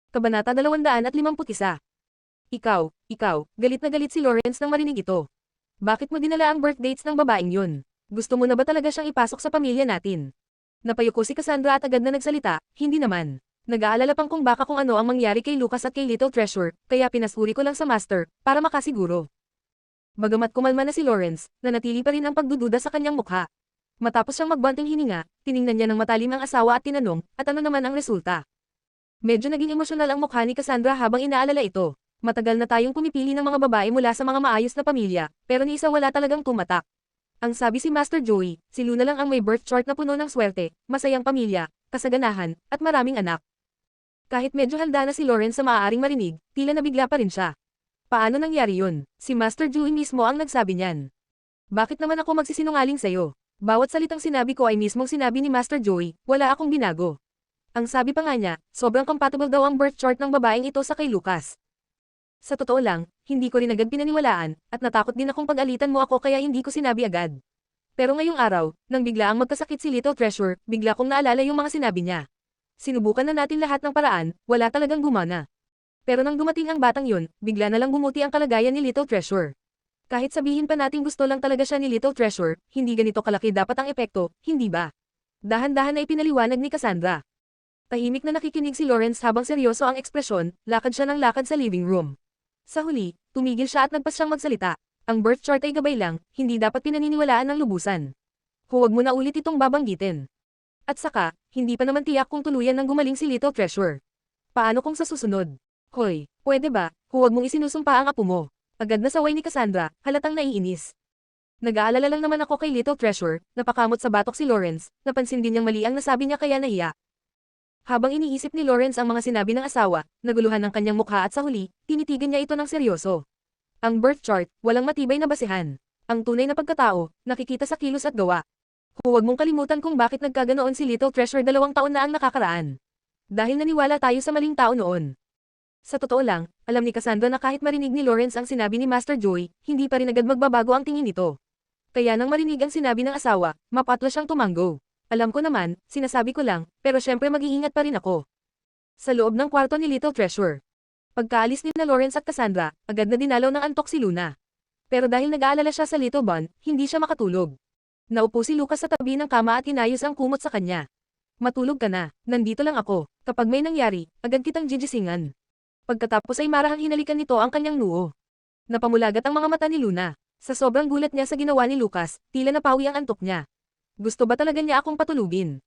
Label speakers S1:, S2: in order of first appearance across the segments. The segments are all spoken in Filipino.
S1: Kabanata 251. Ikaw, galit na galit si Lawrence nang marinig ito. Bakit mo dinala ang birth dates ng babaeng yun? Gusto mo na ba talaga siyang ipasok sa pamilya natin? Napayuko si Cassandra at agad na nagsalita, hindi naman. Nag-aalala pang kung ano ang mangyari kay Lucas at kay Little Treasure, kaya pinasuri ko lang sa master, para makasiguro. Bagamat kumalma na si Lawrence, nanatili pa rin ang pagdududa sa kanyang mukha. Matapos siyang magbanteng hininga, tiningnan niya ng matalim ang asawa at tinanong, at ano naman ang resulta? Medyo naging emosyonal ang mukha ni Cassandra habang inaalala ito. Matagal na tayong pumipili ng mga babae mula sa mga maayos na pamilya, pero ni isa wala talagang tumatak. Ang sabi si Master Joey, si Luna lang ang may birth chart na puno ng swerte, masayang pamilya, kasaganahan, at maraming anak. Kahit medyo handa na si Lawrence sa maaaring marinig, tila nabigla pa rin siya. Paano nangyari yun? Si Master Joey mismo ang nagsabi niyan. Bakit naman ako magsisinungaling sa'yo? Bawat salitang sinabi ko ay mismong sinabi ni Master Joey, wala akong binago. Ang sabi pa nga niya, sobrang compatible daw ang birth chart ng babaeng ito sa kay Lucas. Sa totoo lang, hindi ko rin agad pinaniwalaan, at natakot din akong pag-alitan mo ako kaya hindi ko sinabi agad. Pero ngayong araw, nang bigla ang magkasakit si Little Treasure, bigla kong naalala yung mga sinabi niya. Sinubukan na natin lahat ng paraan, wala talagang gumana. Pero nang dumating ang batang yun, bigla na lang bumuti ang kalagayan ni Little Treasure. Kahit sabihin pa nating gusto lang talaga siya ni Little Treasure, hindi ganito kalaki dapat ang epekto, hindi ba? Dahan-dahan na ipinaliwanag ni Cassandra. Tahimik na nakikinig si Lawrence habang seryoso ang ekspresyon, lakad siya ng lakad sa living room. Sa huli, tumigil siya at nagpas siyang magsalita. Ang birth chart ay gabay lang, hindi dapat pinaniniwalaan ng lubusan. Huwag mo na ulit itong babanggitin. At saka, hindi pa naman tiyak kung tuluyan nang gumaling si Little Treasure. Paano kung sa susunod? Hoy, pwede ba, huwag mong isinusumpa ang apo mo. Agad na saway ni Cassandra, halatang naiinis. Nag-aalala lang naman ako kay Little Treasure, napakamot sa batok si Lawrence, napansin din niyang mali ang nasabi niya kaya nahiya. Habang iniisip ni Lawrence ang mga sinabi ng asawa, naguluhan ng kanyang mukha at sa huli, tinitigan niya ito ng seryoso. Ang birth chart, walang matibay na basehan. Ang tunay na pagkatao, nakikita sa kilos at gawa. Huwag mong kalimutan kung bakit nagkaganoon si Little Treasure 2 taon na ang nakakaraan. Dahil naniwala tayo sa maling tao noon. Sa totoo lang, alam ni Cassandra na kahit marinig ni Lawrence ang sinabi ni Master Joey, hindi pa rin agad magbabago ang tingin nito. Kaya nang marinig ang sinabi ng asawa, mapatlo siyang tumango. Alam ko naman, sinasabi ko lang, pero syempre mag-iingat pa rin ako. Sa loob ng kwarto ni Little Treasure. Pagkaalis ni na Lawrence at Cassandra, agad na dinalaw ng antok si Luna. Pero dahil nag-aalala siya sa Little Bun, hindi siya makatulog. Naupo si Lucas sa tabi ng kama at inayos ang kumot sa kanya. Matulog ka na, nandito lang ako, kapag may nangyari, agad kitang gigisingan. Pagkatapos ay marahang hinalikan nito ang kanyang noo. Napamulagat ang mga mata ni Luna. Sa sobrang gulat niya sa ginawa ni Lucas, tila napawi ang antok niya. Gusto ba talaga niya akong patulugin?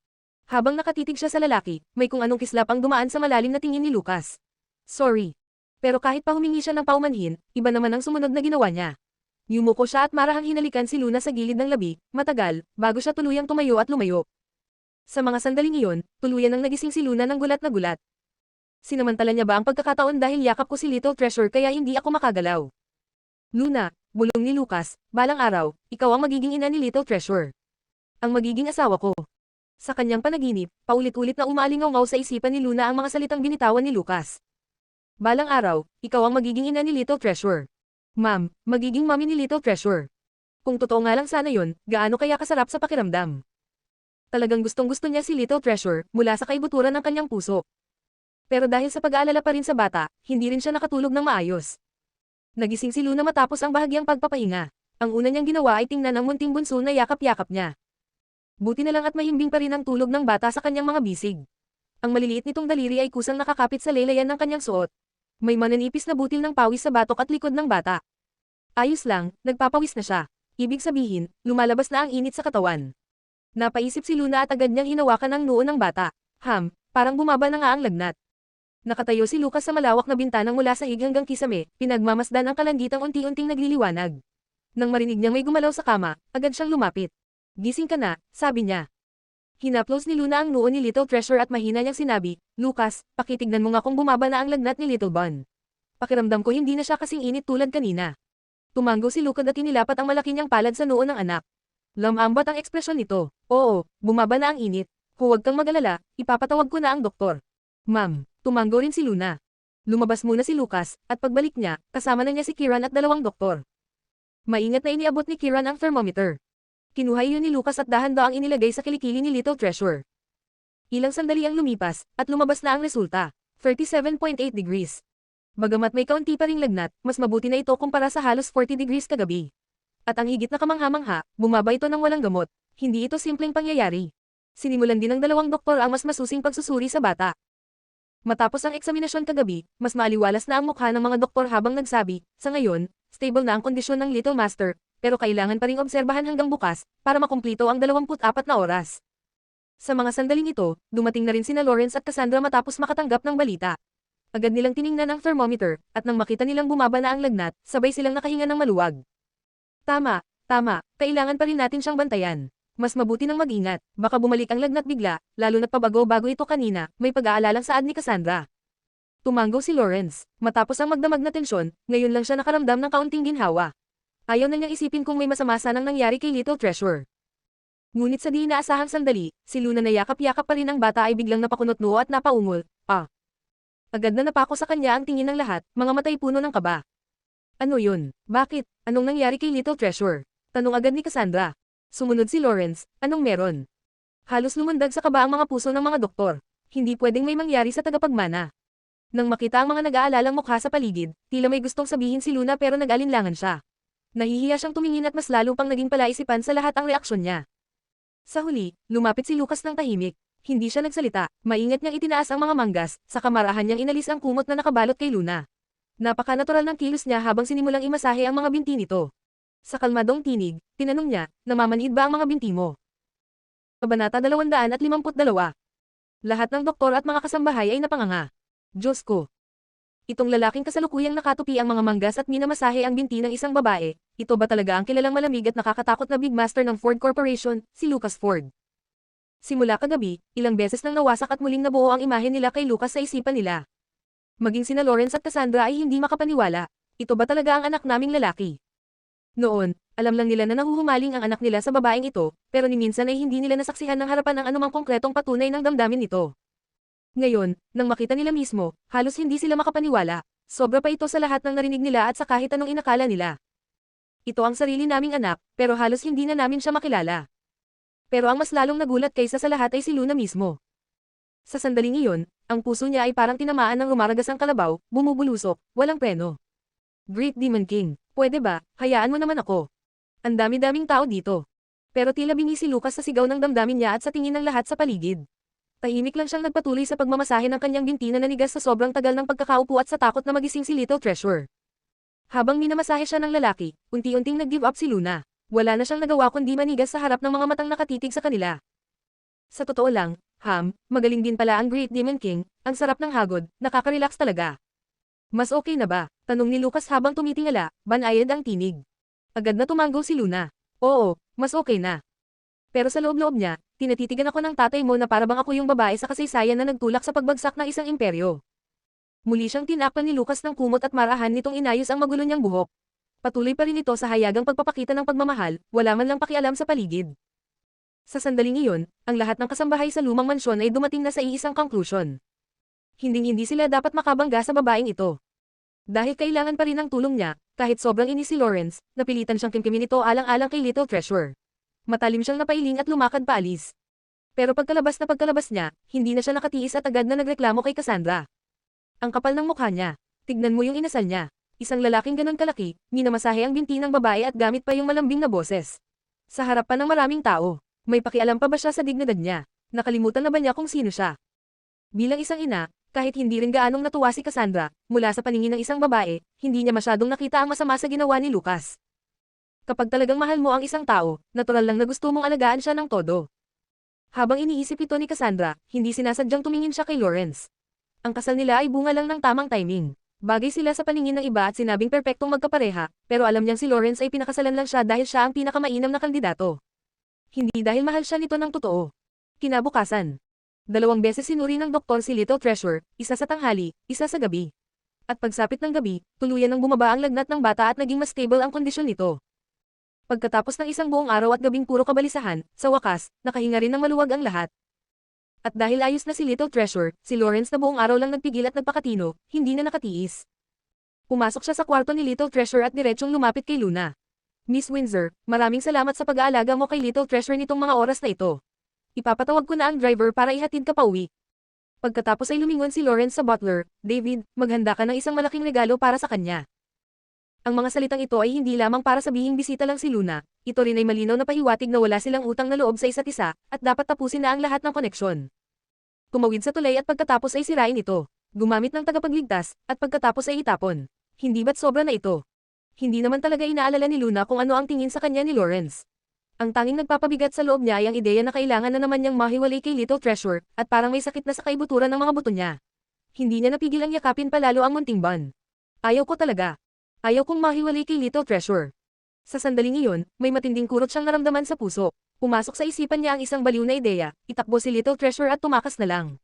S1: Habang nakatitig siya sa lalaki, may kung anong kislap ang dumaan sa malalim na tingin ni Lucas. Sorry. Pero kahit pa humingi siya ng paumanhin, iba naman ang sumunod na ginawa niya. Yumuko siya at marahang hinalikan si Luna sa gilid ng labi, matagal, bago siya tuluyang tumayo at lumayo. Sa mga sandaling iyon, tuluyan nang nagising si Luna ng gulat na gulat. Sinamantala niya ba ang pagkakataon dahil yakap ko si Little Treasure kaya hindi ako makagalaw? Luna, bulong ni Lucas, balang araw, ikaw ang magiging ina ni Little Treasure. Ang magiging asawa ko. Sa kanyang panaginip, paulit-ulit na umaalingaw sa isipan ni Luna ang mga salitang binitawan ni Lucas. Balang araw, ikaw ang magiging ina ni Little Treasure. Ma'am, magiging mami ni Little Treasure. Kung totoo nga lang sana yon, gaano kaya kasarap sa pakiramdam? Talagang gustong-gusto niya si Little Treasure, mula sa kaibuturan ng kanyang puso. Pero dahil sa pag-aalala pa rin sa bata, hindi rin siya nakatulog ng maayos. Nagising si Luna matapos ang bahagyang pagpapahinga. Ang una niyang ginawa ay tingnan ang munting bunso na yakap-yakap niya. Buti na lang at mahimbing pa rin ang tulog ng bata sa kanyang mga bisig. Ang maliliit nitong daliri ay kusang nakakapit sa laylayan ng kanyang suot. May mananipis na butil ng pawis sa batok at likod ng bata. Ayos lang, nagpapawis na siya. Ibig sabihin, lumalabas na ang init sa katawan. Napaisip si Luna at agad niyang hinawakan ang noo ng bata. Parang bumaba na nga ang lagnat. Nakatayo si Lucas sa malawak na bintanang mula sahig hanggang kisame, pinagmamasdan ang kalanggitang unti-unting nagliliwanag. Nang marinig niyang may gumalaw sa kama, agad siyang lumapit. Gising ka na, sabi niya. Hinaplos ni Luna ang noo ni Little Treasure at mahina niyang sinabi, Lucas, pakitignan mo nga kung bumaba na ang lagnat ni Little Bun. Pakiramdam ko hindi na siya kasing init tulad kanina. Tumango si Lucas at inilapat ang malaki niyang palad sa noo ng anak. Lamambat ang ekspresyon nito. Oo, bumaba na ang init. Huwag kang mag-alala, ipapatawag ko na ang doktor. Ma'am, tumango rin si Luna. Lumabas muna si Lucas, at pagbalik niya, kasama na niya si Kiran at 2 doktor. Maingat na iniabot ni Kiran ang thermometer. Kinuha iyon ni Lucas at dahan-daang inilagay sa kilikili ni Little Treasure. Ilang sandali ang lumipas, at lumabas na ang resulta. 37.8 degrees. Bagamat may kaunti pa ring lagnat, mas mabuti na ito kumpara sa halos 40 degrees kagabi. At ang higit na kamangha-mangha, bumaba ito ng walang gamot. Hindi ito simpleng pangyayari. Sinimulan din ng dalawang doktor ang mas masusing pagsusuri sa bata. Matapos ang eksaminasyon kagabi, mas maaliwalas na ang mukha ng mga doktor habang nagsabi, sa ngayon, stable na ang kondisyon ng Little Master, pero kailangan pa ring obserbahan hanggang bukas, para makumplito ang 24 na oras. Sa mga sandaling ito, dumating na rin sina Lawrence at Cassandra matapos makatanggap ng balita. Agad nilang tiningnan ang thermometer, at nang makita nilang bumaba na ang lagnat, sabay silang nakahinga ng maluwag. Tama, kailangan pa rin natin siyang bantayan. Mas mabuti nang mag-ingat, baka bumalik ang lagnat bigla, lalo na't pabago-bago ito kanina, may pag-aalalang saad ni Cassandra. Tumanggo si Lawrence, matapos ang magdamag na tensyon, ngayon lang siya nakaramdam ng kaunting ginhawa. Ayaw na niyang isipin kung may masama sanang nangyari kay Little Treasure. Ngunit sa di inaasahang sandali, si Luna na yakap-yakap pa rin ang bata ay biglang napakunot-noo at napaungol. Agad na napako sa kanya ang tingin ng lahat, mga matay puno ng kaba. Ano yun? Bakit? Anong nangyari kay Little Treasure? Tanong agad ni Cassandra. Sumunod si Lawrence, anong meron? Halos lumundag sa kaba ang mga puso ng mga doktor. Hindi pwedeng may mangyari sa tagapagmana. Nang makita ang mga nag-aalalang mukha sa paligid, tila may gustong sabihin si Luna pero nag-alinlangan siya. Nahihiya siyang tumingin at mas lalo pang naging palaisipan sa lahat ang reaksyon niya. Sa huli, lumapit si Lucas ng tahimik. Hindi siya nagsalita, maingat niyang itinaas ang mga manggas, sa kamarahan niyang inalis ang kumot na nakabalot kay Luna. Napaka-natural ng kilos niya habang sinimulang imasahe ang mga binti nito. Sa kalmadong tinig, tinanong niya, namamanhid ba ang mga binti mo? Kabanata 252. Lahat ng doktor at mga kasambahay ay napanganga. Diyos ko! Itong lalaking kasalukuyang nakatupi ang mga manggas at minamasahe ang binti ng isang babae, ito ba talaga ang kilalang malamig at nakakatakot na big master ng Ford Corporation, si Lucas Ford? Simula kagabi, ilang beses nang nawasak at muling nabuo ang imahe nila kay Lucas sa isipan nila. Maging sina Lawrence at Cassandra ay hindi makapaniwala, ito ba talaga ang anak naming lalaki? Noon, alam lang nila na nahuhumaling ang anak nila sa babaeng ito, pero ni minsan ay hindi nila nasaksihan ng harapan ang anumang konkretong patunay ng damdamin nito. Ngayon, nang makita nila mismo, halos hindi sila makapaniwala. Sobra pa ito sa lahat ng narinig nila at sa kahit anong inakala nila. Ito ang sarili naming anak, pero halos hindi na namin siya makilala. Pero ang mas lalong nagulat kaysa sa lahat ay si Luna mismo. Sa sandaling iyon, ang puso niya ay parang tinamaan ng rumaragasang kalabaw, bumubulusok, walang preno. Great Demon King, pwede ba, hayaan mo naman ako. Ang dami-daming tao dito. Pero tila bingi si Lucas sa sigaw ng damdamin niya at sa tingin ng lahat sa paligid. Tahimik lang siyang nagpatuloy sa pagmamasahe ng kanyang binti na nanigas sa sobrang tagal ng pagkakaupo at sa takot na magising si Little Treasure. Habang minamasahe siya ng lalaki, unti-unting nag-give up si Luna. Wala na siyang nagawa kundi manigas sa harap ng mga matang nakatitig sa kanila. Sa totoo lang, magaling din pala ang Great Demon King, ang sarap ng hagod, nakaka-relax talaga. Mas okay na ba? Tanong ni Lucas habang tumitingala, banayad ang tinig. Agad na tumanggo si Luna. Oo, mas okay na. Pero sa loob-loob niya, tinatitigan ako ng tatay mo na para bang ako yung babae sa kasaysayan na nagtulak sa pagbagsak ng isang imperyo. Muli siyang tinakpan ni Lucas ng kumot at marahan nitong inayos ang magulo niyang buhok. Patuloy pa rin ito sa hayagang pagpapakita ng pagmamahal, wala man lang pakialam sa paligid. Sa sandaling iyon, ang lahat ng kasambahay sa lumang mansyon ay dumating na sa iisang conclusion. Hinding-hindi sila dapat makabangga sa babaeng ito. Dahil kailangan pa rin ang tulong niya, kahit sobrang inis si Lawrence, napilitan siyang kimkimin ito alang-alang kay Little Treasure. Matalim siyang napailing at lumakad paalis. Pero pagkalabas niya, hindi na siya nakatiis at agad na nagreklamo kay Cassandra. Ang kapal ng mukha niya. Tignan mo yung inasal niya. Isang lalaking ganon kalaki, minamasahe ang binti ng babae at gamit pa yung malambing na boses. Sa harapan ng maraming tao, may pakialam pa ba siya sa dignidad niya? Nakalimutan na ba niya kung sino siya? Bilang isang ina, kahit hindi rin gaanong natuwa si Cassandra, mula sa paningin ng isang babae, hindi niya masyadong nakita ang masama sa ginawa ni Lucas. Kapag talagang mahal mo ang isang tao, natural lang na gusto mong alagaan siya ng todo. Habang iniisip ito ni Cassandra, hindi sinasadyang tumingin siya kay Lawrence. Ang kasal nila ay bunga lang ng tamang timing. Bagay sila sa paningin ng iba at sinabing perpektong magkapareha, pero alam niyang si Lawrence ay pinakasalan lang siya dahil siya ang pinakamainam na kandidato. Hindi dahil mahal siya nito ng totoo. Kinabukasan, 2 beses sinuri ng doktor si Little Treasure, isa sa tanghali, isa sa gabi. At pagsapit ng gabi, tuluyan nang bumaba ang lagnat ng bata at naging mas stable ang kondisyon nito. Pagkatapos ng isang buong araw at gabing puro kabalisahan, sa wakas, nakahinga rin ng maluwag ang lahat. At dahil ayos na si Little Treasure, si Lawrence na buong araw lang nagpigil at nagpakatino, hindi na nakatiis. Pumasok siya sa kwarto ni Little Treasure at diretsyong lumapit kay Luna. Miss Windsor, maraming salamat sa pag-aalaga mo kay Little Treasure nitong mga oras na ito. Ipapatawag ko na ang driver para ihatid ka pauwi. Pagkatapos ay lumingon si Lawrence sa butler, David, maghanda ka ng isang malaking regalo para sa kanya. Ang mga salitang ito ay hindi lamang para sabihing bisita lang si Luna, ito rin ay malinaw na pahiwatig na wala silang utang na loob sa isa't isa, at dapat tapusin na ang lahat ng koneksyon. Tumawid sa tulay at pagkatapos ay sirain ito. Gumamit ng tagapagligtas, at pagkatapos ay itapon. Hindi ba't sobra na ito? Hindi naman talaga inaalala ni Luna kung ano ang tingin sa kanya ni Lawrence. Ang tanging nagpapabigat sa loob niya ay ang ideya na kailangan na naman niyang mahiwalay kay Little Treasure, at parang may sakit na sa kaibuturan ng mga buto niya. Hindi niya napigil ang yakapin palalo ang munting Bun. Ayaw ko talaga. Ayaw kong mahiwalay kay Little Treasure. Sa sandaling iyon, may matinding kurot siyang naramdaman sa puso. Pumasok sa isipan niya ang isang baliw na ideya, itakbo si Little Treasure at tumakas na lang.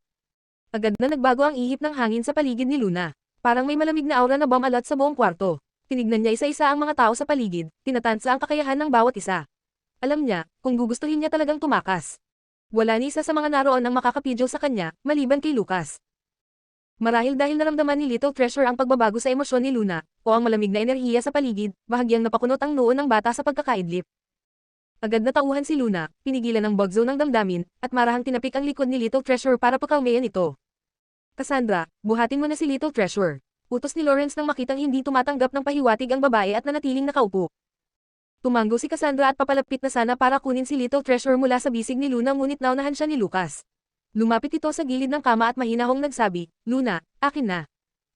S1: Agad na nagbago ang ihip ng hangin sa paligid ni Luna. Parang may malamig na aura na bumalat sa buong kwarto. Tinignan niya isa-isa ang mga tao sa paligid, tinatansa ang kakayahan ng bawat isa. Alam niya, kung gugustuhin niya talagang tumakas. Wala ni isa sa mga naroon ang makakapidyo sa kanya, maliban kay Lucas. Marahil dahil naramdaman ni Little Treasure ang pagbabago sa emosyon ni Luna, o ang malamig na enerhiya sa paligid, bahagyang napakunot ang noo ng bata sa pagkakaidlip. Agad na tauhan si Luna, pinigilan ng bugzo ng damdamin, at marahang tinapik ang likod ni Little Treasure para pakalmayan ito. Cassandra, buhatin mo na si Little Treasure. Utos ni Lawrence nang makitang hindi tumatanggap ng pahiwatig ang babae at nanatiling nakaupo. Tumanggo si Cassandra at papalapit na sana para kunin si Little Treasure mula sa bisig ni Luna ngunit naunahan siya ni Lucas. Lumapit ito sa gilid ng kama at mahinahong nagsabi, Luna, akin na.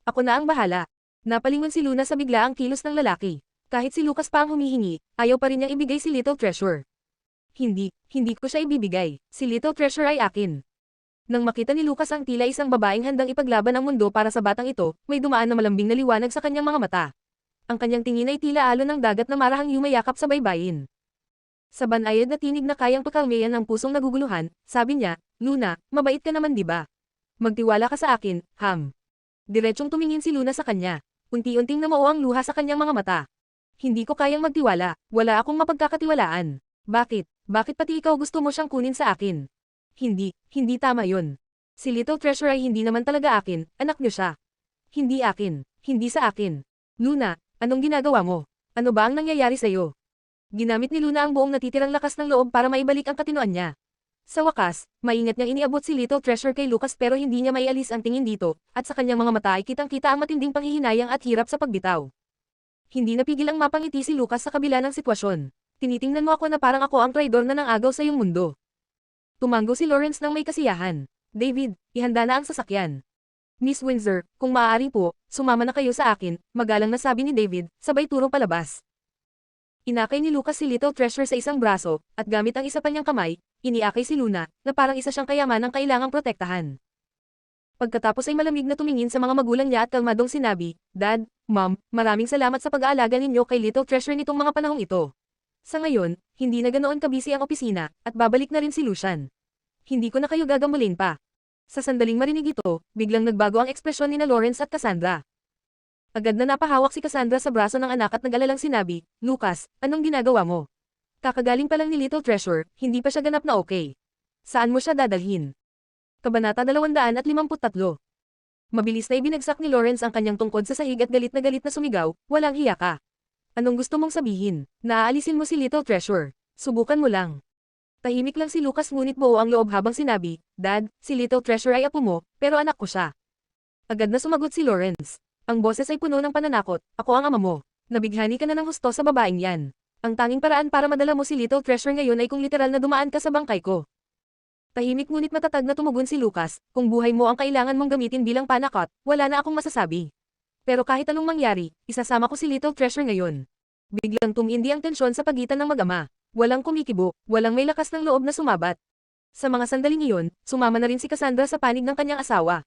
S1: Ako na ang bahala. Napalingon si Luna sa biglaang kilos ng lalaki. Kahit si Lucas pa ang humihingi, ayaw pa rin niyang ibigay si Little Treasure. Hindi ko siya ibibigay. Si Little Treasure ay akin. Nang makita ni Lucas ang tila isang babaeng handang ipaglaban ang mundo para sa batang ito, may dumaan na malambing na liwanag sa kanyang mga mata. Ang kanyang tingin ay tila alon ng dagat na marahang yumayakap sa baybayin. Sa banayad na tinig na kayang pakalmayan ng pusong naguguluhan, sabi niya, Luna, mabait ka naman diba? Magtiwala ka sa akin, Ham. Diretsyong tumingin si Luna sa kanya. Unti-unting namao ang luha sa kanyang mga mata. Hindi ko kayang magtiwala, wala akong mapagkakatiwalaan. Bakit? Bakit pati ikaw gusto mo siyang kunin sa akin? Hindi tama yun. Si Little Treasure ay hindi naman talaga akin, anak niyo siya. Hindi akin, hindi sa akin. Luna, anong ginagawa mo? Ano ba ang nangyayari sa'yo? Ginamit ni Luna ang buong natitirang lakas ng loob para maibalik ang katinoan niya. Sa wakas, maingat niyang iniabot si Little Treasure kay Lucas pero hindi niya maialis ang tingin dito, at sa kanyang mga mata ay kitang-kita ang matinding panghihinayang at hirap sa pagbitaw. Hindi napigil ang mapangiti si Lucas sa kabila ng sitwasyon. Tinitingnan mo ako na parang ako ang traidor na nangagaw sa iyong mundo. Tumanggo si Lawrence ng may kasiyahan. David, ihanda na ang sasakyan. Miss Windsor, kung maaari po, sumama na kayo sa akin, magalang na sabi ni David, sabay turo palabas. Inakay ni Lucas si Little Treasure sa isang braso, at gamit ang isa pa niyang kamay, iniakay si Luna, na parang isa siyang kayamanang kailangang protektahan. Pagkatapos ay malamig na tumingin sa mga magulang niya at kalmadong sinabi, Dad, Mom, maraming salamat sa pag-aalaga ninyo kay Little Treasure nitong mga panahong ito. Sa ngayon, hindi na ganoon kabisi ang opisina, at babalik na rin si Lucian. Hindi ko na kayo gagamulin pa. Sa sandaling marinig ito, biglang nagbago ang ekspresyon ni Lawrence at Cassandra. Agad na napahawak si Cassandra sa braso ng anak at nag-alalang sinabi, Lucas, anong ginagawa mo? Kakagaling pa lang ni Little Treasure, hindi pa siya ganap na okay. Saan mo siya dadalhin? Kabanata 253. Mabilis na ibinagsak ni Lawrence ang kanyang tungkod sa sahig at galit na sumigaw, walang hiya ka. Anong gusto mong sabihin? Naaalisin mo si Little Treasure. Subukan mo lang. Tahimik lang si Lucas ngunit buo ang loob habang sinabi, Dad, si Little Treasure ay apo mo, pero anak ko siya. Agad na sumagot si Lawrence. Ang boses ay puno ng pananakot, ako ang ama mo. Nabighani ka na ng husto sa babaeng yan. Ang tanging paraan para madala mo si Little Treasure ngayon ay kung literal na dumaan ka sa bangkay ko. Tahimik ngunit matatag na tumugon si Lucas, kung buhay mo ang kailangan mong gamitin bilang panakot, wala na akong masasabi. Pero kahit anong mangyari, isasama ko si Little Treasure ngayon. Biglang tumindi ang tensyon sa pagitan ng mag-ama. Walang kumikibo, walang may lakas ng loob na sumabat. Sa mga sandaling iyon, sumama na rin si Cassandra sa panig ng kanyang asawa.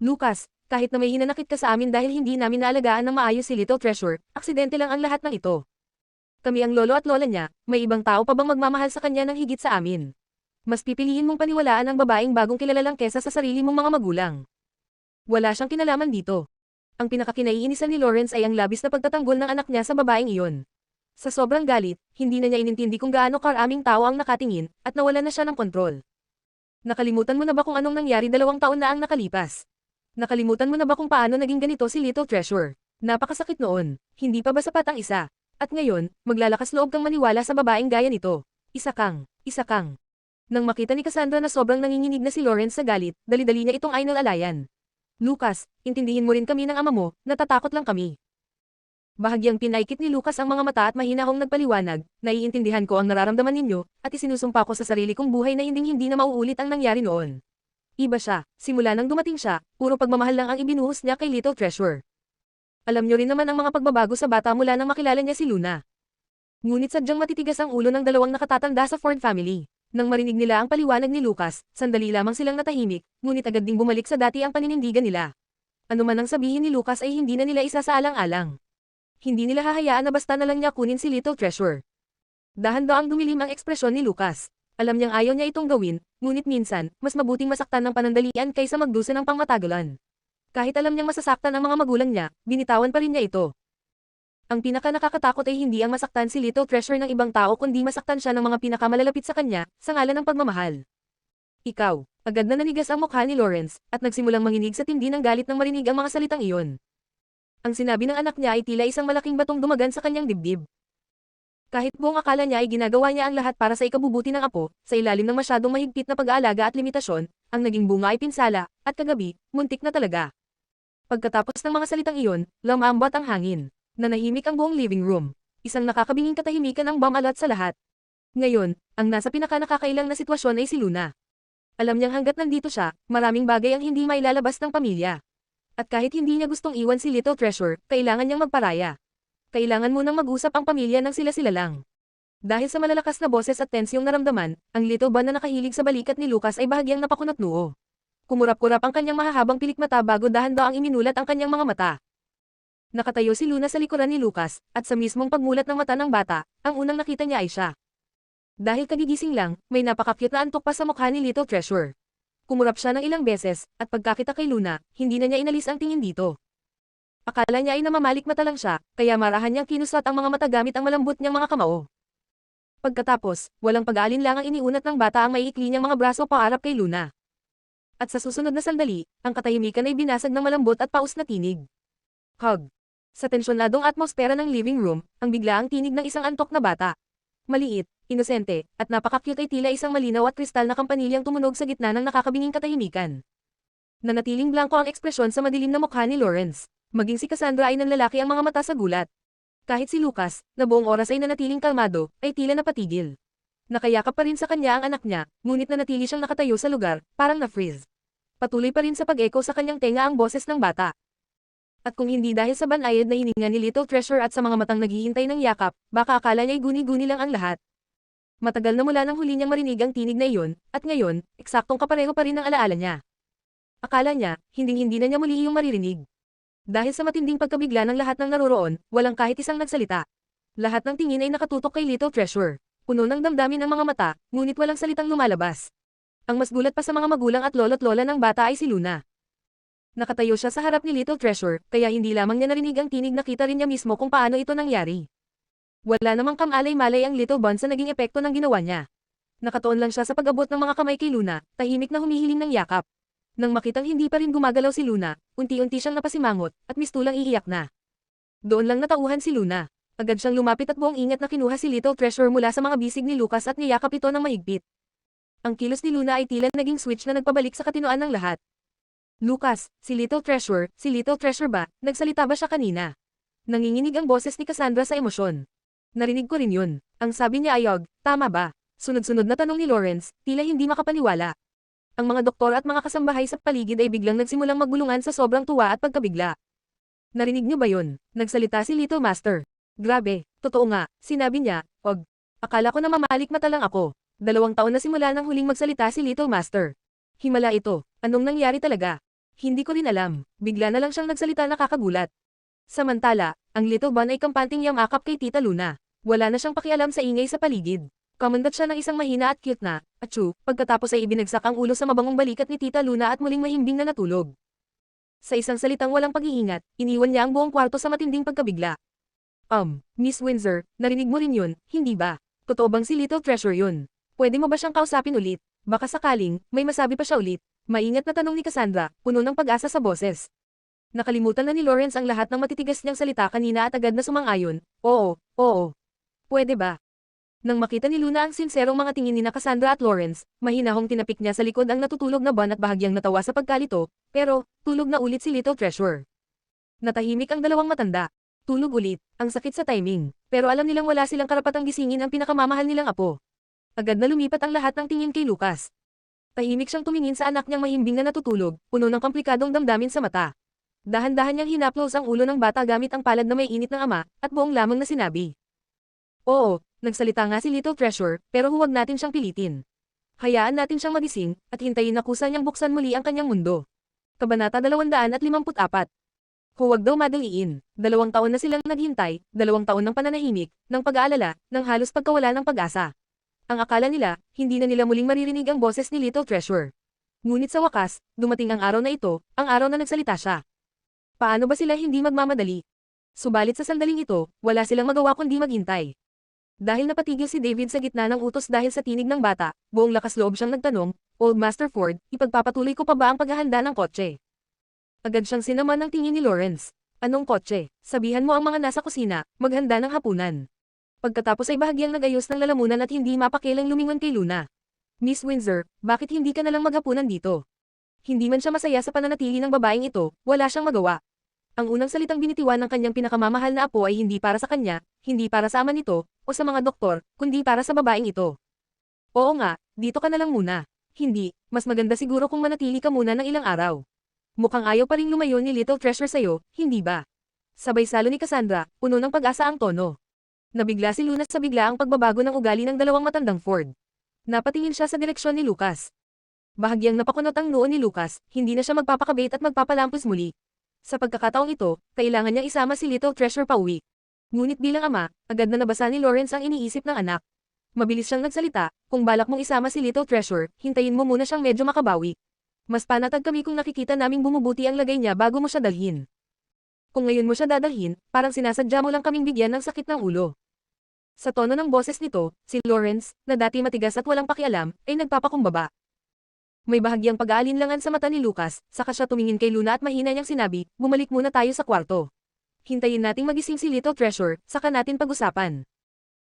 S1: Lucas, kahit na may hinanakit ka sa amin dahil hindi namin naalagaan ng maayos si Little Treasure, aksidente lang ang lahat ng ito. Kami ang lolo at lola niya, may ibang tao pa bang magmamahal sa kanya ng higit sa amin? Mas pipiliin mong paniwalaan ang babaeng bagong kilala lang kesa sa sarili mong mga magulang. Wala siyang kinalaman dito. Ang pinakakinaiinisan ni Lawrence ay ang labis na pagtatanggol ng anak niya sa babaeng iyon. Sa sobrang galit, hindi na niya inintindi kung gaano karaming tao ang nakatingin, at nawalan na siya ng kontrol. Nakalimutan mo na ba kung anong nangyari 2 taon na ang nakalipas? Nakalimutan mo na ba kung paano naging ganito si Little Treasure? Napakasakit noon, hindi pa ba sapat ang isa? At ngayon, maglalakas loob kang maniwala sa babaeng gaya nito. Isa kang. Nang makita ni Cassandra na sobrang nanginginig na si Lawrence sa galit, dali-dali niya itong inalalayan. Lucas, intindihin mo rin kami ng ama mo, natatakot lang kami. Bahagyang pinaikit ni Lucas ang mga mata at mahinahong nagpaliwanag, naiintindihan ko ang nararamdaman ninyo, at isinusumpa ko sa sarili kong buhay na hindi na mauulit ang nangyari noon. Iba siya, simula nang dumating siya, puro pagmamahal lang ang ibinuhos niya kay Little Treasure. Alam niyo rin naman ang mga pagbabago sa bata mula nang makilala niya si Luna. Ngunit sadyang matitigas ang ulo ng dalawang nakatatanda sa Ford family. Nang marinig nila ang paliwanag ni Lucas, sandali lamang silang natahimik, ngunit agad ding bumalik sa dati ang paninindigan nila. Ano man ang sabihin ni Lucas ay hindi na nila isasaalang-alang. Hindi nila hahayaan na basta na lang niya kunin si Little Treasure. Dahan-daang dumilim ang ekspresyon ni Lucas. Alam niyang ayaw niya itong gawin, ngunit minsan, mas mabuting masaktan ng panandalian kaysa magdusa ng pangmatagalan. Kahit alam niyang masasaktan ang mga magulang niya, binitawan pa rin niya ito. Ang pinaka-nakakatakot ay hindi ang masaktan si Little Treasure ng ibang tao kundi masaktan siya ng mga pinakamalalapit sa kanya, sa ngalan ng pagmamahal. Ikaw, agad na nanigas ang mukha ni Lawrence, at nagsimulang manginig sa tindi ng galit nang marinig ang mga salitang iyon. Ang sinabi ng anak niya ay tila isang malaking batong dumagan sa kanyang dibdib. Kahit buong akala niya ay ginagawa niya ang lahat para sa ikabubuti ng apo, sa ilalim ng masyadong mahigpit na pag-aalaga at limitasyon, ang naging bunga ay pinsala, at kagabi, muntik na talaga. Pagkatapos ng mga salitang iyon, lumambot ang hangin. Nanahimik ang buong living room. Isang nakakabinging katahimikan ang bumalat sa lahat. Ngayon, ang nasa pinaka-nakakailang na sitwasyon ay si Luna. Alam niyang hanggat nandito siya, maraming bagay ang hindi mailalabas ng pamilya. At kahit hindi niya gustong iwan si Little Treasure, kailangan niyang magparaya. Kailangan munang mag-usap ang pamilya ng sila-sila lang. Dahil sa malalakas na boses at tensyong naramdaman, ang little bun na nakahilig sa balikat ni Lucas ay bahagyang napakunot noo. Kumurap-kurap ang kanyang mahahabang pilikmata bago dahan-daang iminulat ang kanyang mga mata. Nakatayo si Luna sa likuran ni Lucas, at sa mismong pagmulat ng mata ng bata, ang unang nakita niya ay siya. Dahil kagigising lang, may napaka-cute na antok pa sa mukha ni Little Treasure. Kumurap siya ng ilang beses, at pagkakita kay Luna, hindi na niya inalis ang tingin dito. Akala niya ay namamalik mata lang siya, kaya marahan niyang kinusat ang mga mata gamit ang malambot niyang mga kamao. Pagkatapos, walang pag-aalinlangang iniunat ng bata ang maiikli niyang mga braso paarap kay Luna. At sa susunod na sandali, ang katahimikan ay binasag ng malambot at paus na tinig. Hug. Sa tensyonadong atmosfera ng living room, ang biglaang tinig ng isang antok na bata. Maliit, inosente, at napaka-cute ay tila isang malinaw at kristal na kampanilyang tumunog sa gitna ng nakakabinging katahimikan. Nanatiling blanko ang ekspresyon sa madilim na mukha ni Lawrence. Maging si Cassandra ay nanlalaki ang mga mata sa gulat. Kahit si Lucas, na buong oras ay nanatiling kalmado, ay tila napatigil. Nakayakap pa rin sa kanya ang anak niya, ngunit nanatili siyang nakatayo sa lugar, parang na-freeze. Patuloy pa rin sa pag-echo sa kanyang tenga ang boses ng bata. At kung hindi dahil sa banayad na hininga ni Little Treasure at sa mga matang naghihintay ng yakap, baka akala niya'y guni-guni lang ang lahat. Matagal na mula nang huli niyang marinig ang tinig na iyon, at ngayon, eksaktong kapareho pa rin ang alaala niya. Akala niya, hinding-hindi na niya muli iyong maririnig. Dahil sa matinding pagkabigla ng lahat ng naroroon, walang kahit isang nagsalita. Lahat ng tingin ay nakatutok kay Little Treasure. Puno ng damdamin ang mga mata, ngunit walang salitang lumalabas. Ang mas gulat pa sa mga magulang at lolo't lola ng bata ay si Luna. Nakatayo siya sa harap ni Little Treasure, kaya hindi lamang niya narinig ang tinig, nakita rin niya mismo kung paano ito nangyari. Wala namang kamalay-malay ang little bun sa naging epekto ng ginawa niya. Nakatuon lang siya sa pag-abot ng mga kamay kay Luna, tahimik na humihiling ng yakap. Nang makitang hindi pa rin gumagalaw si Luna, unti-unti siyang napasimangot, at mistulang iiyak na. Doon lang natauhan si Luna. Agad siyang lumapit at buong ingat na kinuha si Little Treasure mula sa mga bisig ni Lucas at niyakap ito ng mahigpit. Ang kilos ni Luna ay tila naging switch na nagpabalik sa katinoan ng lahat. Lucas, si Little Treasure ba, nagsalita ba siya kanina? Nanginginig ang boses ni Cassandra sa emosyon. Narinig ko rin yun. Ang sabi niya ayog, tama ba? Sunod-sunod na tanong ni Lawrence, tila hindi makapaniwala. Ang mga doktor at mga kasambahay sa paligid ay biglang nagsimulang magbulungan sa sobrang tuwa at pagkabigla. Narinig niyo ba yun? Nagsalita si Little Master. Grabe, totoo nga, sinabi niya, og. Akala ko na mamalik mata lang ako. 2 taon na simula nang huling magsalita si Little Master. Himala ito, anong nangyari talaga? Hindi ko rin alam, bigla na lang siyang nagsalita nakakagulat. Samantala, ang little bun ay kampanting yamakap kay Tita Luna. Wala na siyang pakialam sa ingay sa paligid. Kamundat siya ng isang mahina at cute na, atsu, pagkatapos ay ibinagsak ang ulo sa mabangong balikat ni Tita Luna at muling mahimbing na natulog. Sa isang salitang walang pag-iingat, iniwan niya ang buong kwarto sa matinding pagkabigla. Miss Windsor, narinig mo rin yun, hindi ba? Totoo bang si Little Treasure yun? Pwede mo ba siyang kausapin ulit? Baka sakaling, may masabi pa siya ulit. Maingat na tanong ni Cassandra, puno ng pag-asa sa boses. Nakalimutan na ni Lawrence ang lahat ng matitigas niyang salita kanina at agad na sumang-ayon. Oo. Pwede ba? Nang makita ni Luna ang sinserong mga tingin ni na Cassandra at Lawrence, mahinahong tinapik niya sa likod ang natutulog na Bun at bahagyang natawa sa pagkalito, pero, tulog na ulit si Little Treasure. Natahimik ang dalawang matanda. Tulog ulit, ang sakit sa timing, pero alam nilang wala silang karapatang gisingin ang pinakamamahal nilang apo. Agad na lumipat ang lahat ng tingin kay Lucas. Tahimik siyang tumingin sa anak niyang mahimbing na natutulog, puno ng komplikadong damdamin sa mata. Dahan-dahan niyang hinaplos ang ulo ng bata gamit ang palad na may init ng ama, at buong lamang na sinabi. Oo, nagsalita nga si Little Treasure, pero huwag natin siyang pilitin. Hayaan natin siyang magising, at hintayin na kusa niyang buksan muli ang kanyang mundo. Kabanata 254. Huwag daw madaliin. 2 taon na silang naghintay, 2 taon ng pananahimik, ng pag-aalala, ng halos pagkawala ng pag-asa. Ang akala nila, hindi na nila muling maririnig ang boses ni Little Treasure. Ngunit sa wakas, dumating ang araw na ito, ang araw na nagsalita siya. Paano ba sila hindi magmamadali? Subalit sa sandaling ito, wala silang magawa kundi maghintay. Dahil napatigil si David sa gitna ng utos dahil sa tinig ng bata, buong lakas loob siyang nagtanong, Old Master Ford, ipagpapatuloy ko pa ba ang paghahanda ng kotse? Agad siyang sinaman ng tingin ni Lawrence. Anong kotse? Sabihan mo ang mga nasa kusina, maghanda ng hapunan. Pagkatapos ay bahagyang nagayos ng lalamunan at hindi mapakialang lumingon kay Luna. Miss Windsor, bakit hindi ka nalang maghapunan dito? Hindi man siya masaya sa pananatili ng babaeng ito, wala siyang magawa. Ang unang salitang binitiwan ng kanyang pinakamamahal na apo ay hindi para sa kanya, hindi para sa ama nito, o sa mga doktor, kundi para sa babaeng ito. Oo nga, dito ka na lang muna. Hindi, mas maganda siguro kung manatili ka muna ng ilang araw. Mukhang ayaw pa ring lumayo ni Little Treasure sa'yo, hindi ba? Sabay salo ni Cassandra, puno ng pag-asa ang tono. Nabigla si Luna sa biglaang pagbabago ng ugali ng dalawang matandang Ford. Napatingin siya sa direksyon ni Lucas. Bahagyang napakunot ang noo ni Lucas, hindi na siya magpapakabait at magpapalampos muli. Sa pagkakataong ito, kailangan niyang isama si Little Treasure pauwi. Ngunit bilang ama, agad na nabasa ni Lawrence ang iniisip ng anak. Mabilis siyang nagsalita, kung balak mong isama si Little Treasure, hintayin mo muna siyang medyo makabawi. Mas panatag kami kung nakikita naming bumubuti ang lagay niya bago mo siya dalhin. Kung ngayon mo siya dadalhin, parang sinasadya mo lang kaming bigyan ng sakit ng ulo. Sa tono ng boses nito, si Lawrence, na dati matigas at walang pakialam, ay nagpapakumbaba. May bahagyang pag-aalinlangan sa mata ni Lucas, saka siya tumingin kay Luna at mahina niyang sinabi, bumalik muna tayo sa kwarto. Hintayin nating magising si Little Treasure, saka natin pag-usapan.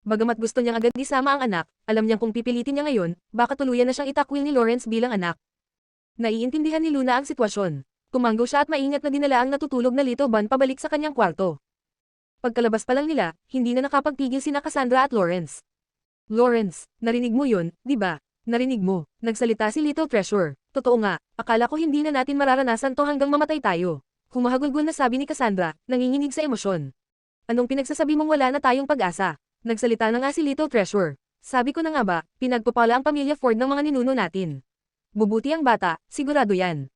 S1: Bagamat gusto niyang agad isama ang anak, alam niyang kung pipilitin niya ngayon, baka tuluyan na siyang itakwil ni Lawrence bilang anak. Naiintindihan ni Luna ang sitwasyon. Tumanggo siya at maingat na dinala ang natutulog na Little Bun pabalik sa kanyang kwarto. Pagkalabas pa lang nila, hindi na nakapagpigil sina Cassandra at Lawrence. Lawrence, narinig mo yun, di ba? Narinig mo, nagsalita si Little Treasure. Totoo nga, akala ko hindi na natin mararanasan to hanggang mamatay tayo. Humahagulgol na sabi ni Cassandra, nanginginig sa emosyon. Anong pinagsasabi mong wala na tayong pag-asa? Nagsalita na nga si Little Treasure. Sabi ko na nga ba, pinagpapala ang pamilya Ford ng mga ninuno natin. Bubuti ang bata, sigurado yan.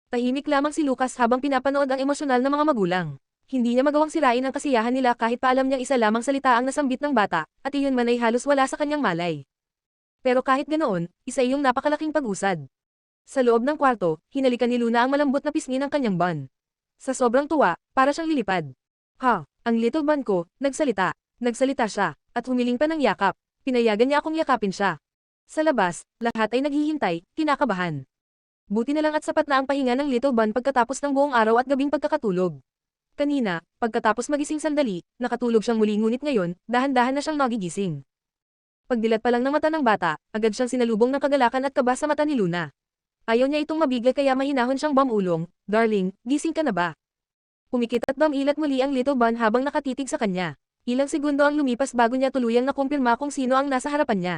S1: Tahimik lamang si Lucas habang pinapanood ang emosyonal na mga magulang. Hindi niya magawang sirain ang kasiyahan nila kahit pa alam niyang isa lamang salita ang nasambit ng bata, at iyon man ay halos wala sa kanyang malay. Pero kahit ganoon, isa iyong napakalaking pag-usad. Sa loob ng kwarto, hinalikan ni Luna ang malambot na pisngi ng kanyang bun. Sa sobrang tuwa, para siyang lilipad. Ha, ang Little Bun ko, nagsalita. Nagsalita siya, at humiling pa ng yakap. Pinayagan niya akong yakapin siya. Sa labas, lahat ay naghihintay, kinakabahan. Buti na lang at sapat na ang pahinga ng Little Bun pagkatapos ng buong araw at gabing pagkakatulog. Kanina, pagkatapos magising sandali, nakatulog siyang muli ngunit ngayon, dahan-dahan na siyang nagigising. Pagdilat pa lang ng mata ng bata, agad siyang sinalubong ng kagalakan at kaba sa mata ni Luna. Ayaw niya itong mabigla kaya mahinahon siyang bamulong, darling, gising ka na ba? Pumikit at bamilat muli ang Little Bun habang nakatitig sa kanya. Ilang segundo ang lumipas bago niya tuluyang nakumpirma kung sino ang nasa harapan niya.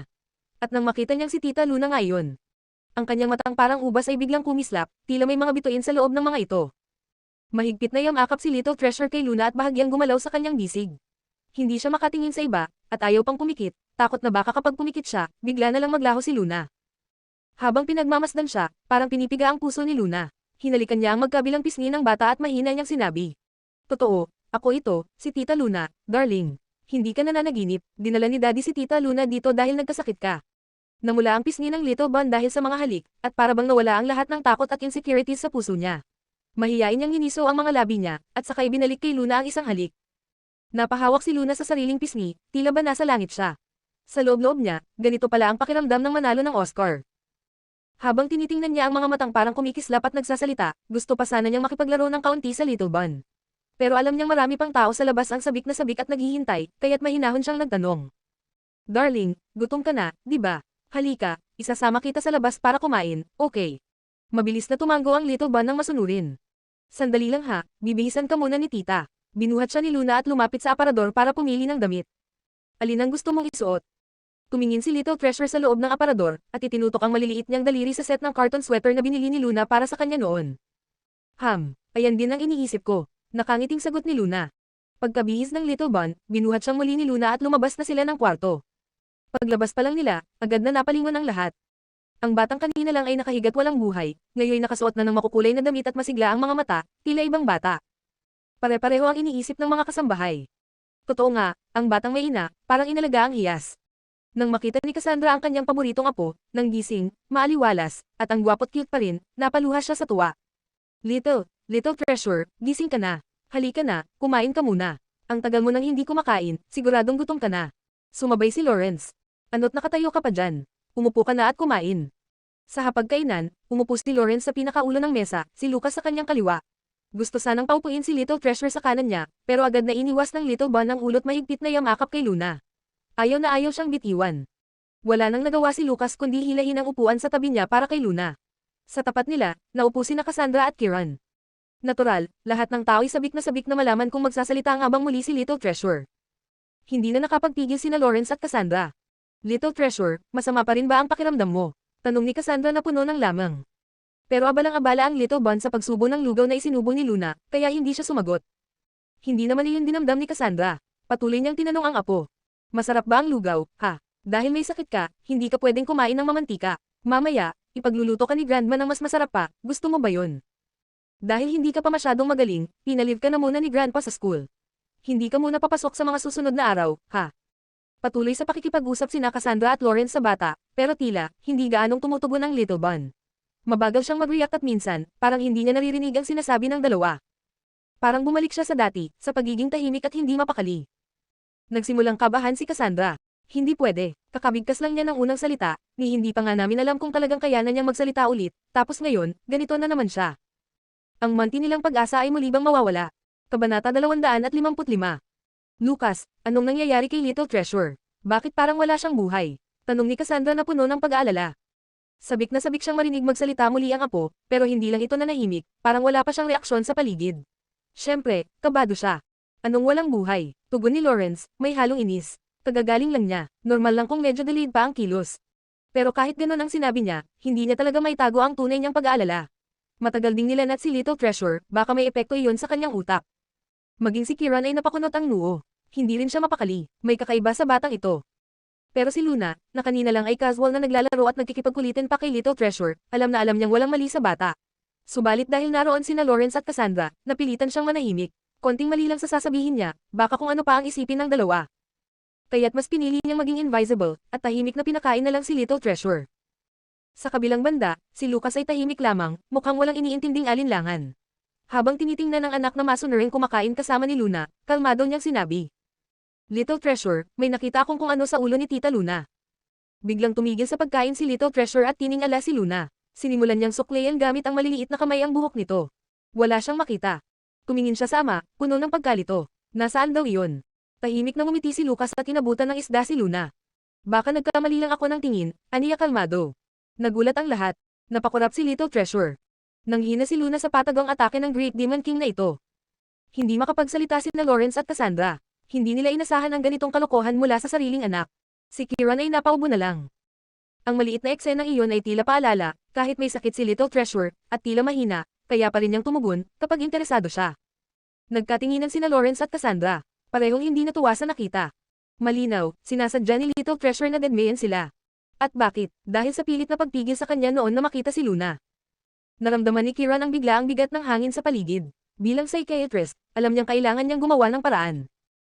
S1: At nang makita niyang si Tita Luna ngayon, ang kanyang matang parang ubas ay biglang kumislap, tila may mga bituin sa loob ng mga ito. Mahigpit na yamakap si Little Treasure kay Luna at bahagyang gumalaw sa kanyang bisig. Hindi siya makatingin sa iba, at ayaw pang pumikit, takot na baka kapag pumikit siya, bigla na lang maglaho si Luna. Habang pinagmamasdan siya, parang pinipiga ang puso ni Luna. Hinalikan niya ang magkabilang pisngi ng bata at mahina niyang sinabi. Totoo, ako ito, si Tita Luna, darling. Hindi ka nananaginip, dinala ni Daddy si Tita Luna dito dahil nagkasakit ka. Namula ang pisngi ng Little Bun dahil sa mga halik, at para bang nawala ang lahat ng takot at insecurities sa puso niya. Mahiyain niyang hiniso ang mga labi niya, at saka ibinalik kay Luna ang isang halik. Napahawak si Luna sa sariling pisngi, tila ba nasa langit siya. Sa loob-loob niya, ganito pala ang pakiramdam ng manalo ng Oscar. Habang tinitingnan niya ang mga matang parang kumikislap at nagsasalita, gusto pa sana niyang makipaglaro ng kaunti sa Little Bun. Pero alam niyang marami pang tao sa labas ang sabik na sabik at naghihintay, kaya't mahinahon siyang nagtanong. Darling, gutom ka na, di ba? Halika, isasama kita sa labas para kumain, okay? Mabilis na tumango ang little bun nang masunurin. Sandali lang ha, bibihisan ka muna ni tita. Binuhat siya ni Luna at lumapit sa aparador para pumili ng damit. Alin ang gusto mong isuot? Tumingin si Little Treasure sa loob ng aparador, at itinutok ang maliliit niyang daliri sa set ng carton sweater na binili ni Luna para sa kanya noon. Ayan din ang iniisip ko. Nakangiting sagot ni Luna. Pagkabihis ng Little Bun, binuhat siyang muli ni Luna at lumabas na sila ng kwarto. Paglabas pa lang nila, agad na napalingon ang lahat. Ang batang kanina lang ay nakahigat walang buhay, ngayon nakasuot na ng makukulay na damit at masigla ang mga mata, tila ibang bata. Pare-pareho ang iniisip ng mga kasambahay. Totoo nga, ang batang may ina, parang inalaga ang hiyas. Nang makita ni Cassandra ang kanyang paboritong apo, nang gising, maaliwalas, at ang gwapo't cute pa rin, napaluha siya sa tuwa. Little Treasure, gising ka na. Halika na, kumain ka muna. Ang tagal mo nang hindi kumakain, siguradong gutom ka na. Sumabay si Lawrence. Ano't nakatayo ka pa dyan? Umupo ka na at kumain. Sa hapagkainan, umupo si Lawrence sa pinakaulo ng mesa, si Lucas sa kanyang kaliwa. Gusto sanang paupuin si Little Treasure sa kanan niya, pero agad na iniwas ng Little Bun ang ulot mahigpit na yamakap kay Luna. Ayaw na ayaw siyang bitiwan. Wala nang nagawa si Lucas kundi hilahin ang upuan sa tabi niya para kay Luna. Sa tapat nila, naupo sina Cassandra at Kieran. Natural, lahat ng tao'y sabik na malaman kung magsasalita ang abang muli si Little Treasure. Hindi na nakapagpigil sina Lawrence at Cassandra. Little Treasure, masama pa rin ba ang pakiramdam mo? Tanong ni Cassandra na puno ng lamang. Pero abalang-abala ang Little Bun sa pagsubo ng lugaw na isinubo ni Luna, kaya hindi siya sumagot. Hindi naman iyon dinamdam ni Cassandra. Patuloy niyang tinanong ang apo. Masarap ba ang lugaw, ha? Dahil may sakit ka, hindi ka pwedeng kumain ng mamantika. Mamaya, ipagluluto ka ni Grandma ng mas masarap pa, gusto mo ba yun? Dahil hindi ka pa masyadong magaling, pinalive ka na muna ni Grandpa sa school. Hindi ka muna papasok sa mga susunod na araw, ha? Patuloy sa pakikipag-usap sina Cassandra at Lawrence sa bata, pero tila, hindi gaanong tumutugon ang Little Bun. Mabagal siyang mag-react at minsan, parang hindi niya naririnig ang sinasabi ng dalawa. Parang bumalik siya sa dati, sa pagiging tahimik at hindi mapakali. Nagsimulang kabahan si Cassandra. Hindi pwede, kakabigkas lang niya ng unang salita, ni hindi pa nga namin alam kung talagang kayanan niyang magsalita ulit, tapos ngayon, ganito na naman siya. Ang manti nilang pag-asa ay muli bang mawawala. Kabanata 255. Lucas, anong nangyayari kay Little Treasure? Bakit parang wala siyang buhay? Tanong ni Cassandra na puno ng pag-aalala. Sabik na sabik siyang marinig magsalita muli ang apo, pero hindi lang ito nanahimik, parang wala pa siyang reaksyon sa paligid. Siyempre, kabado siya. Anong walang buhay? Tugon ni Lawrence, may halong inis. Kagagaling lang niya, normal lang kung medyo delayed pa ang kilos. Pero kahit ganoon ang sinabi niya, hindi niya talaga maitago ang tunay niyang pag-aalala. Matagal ding nilanat si Little Treasure, baka may epekto iyon sa kanyang utak. Maging si Kieran ay napakunot ang noo. Hindi rin siya mapakali, may kakaiba sa batang ito. Pero si Luna, na kanina lang ay casual na naglalaro at nagkikipagkulitin pa kay Little Treasure, alam na alam niyang walang mali sa bata. Subalit dahil naroon sina Lawrence at Cassandra, napilitan siyang manahimik. Konting mali lang sa sasabihin niya, baka kung ano pa ang isipin ng dalawa. Kaya't mas pinili niyang maging invisible, at tahimik na pinakain na lang si Little Treasure. Sa kabilang banda, si Lucas ay tahimik lamang, mukhang walang iniintinding alinlangan. Habang tinitingnan ng anak na masunuring kumakain kasama ni Luna, kalmado niyang sinabi. Little Treasure, may nakita akong kung ano sa ulo ni Tita Luna. Biglang tumigil sa pagkain si Little Treasure at tiningala si Luna. Sinimulan niyang suklayan gamit ang maliliit na kamay ang buhok nito. Wala siyang makita. Tumingin siya sa ama, puno ng pagkalito. Nasaan daw iyon? Tahimik na ngumiti si Lucas at inabutan ng isda si Luna. Baka nagkamali lang ako ng tingin, aniya kalmado. Nagulat ang lahat. Napakurap si Little Treasure. Nanghina si Luna sa patagang atake ng Great Demon King na ito. Hindi makapagsalita sina Lawrence at Cassandra. Hindi nila inasahan ang ganitong kalokohan mula sa sariling anak. Si Kieran ay napaubo na lang. Ang maliit na eksenang iyon ay tila paalala, kahit may sakit si Little Treasure, at tila mahina, kaya pa rin niyang tumugon, kapag interesado siya. Nagkatinginan sina Lawrence at Cassandra. Parehong hindi natuwa sa nakita. Malinaw, sinasadya ni Little Treasure na dedmayan sila. At bakit? Dahil sa pilit na pagpigil sa kanya noon na makita si Luna. Naramdaman ni Kieran ang biglaang bigat ng hangin sa paligid. Bilang psychiatrist, alam niyang kailangan niyang gumawa ng paraan.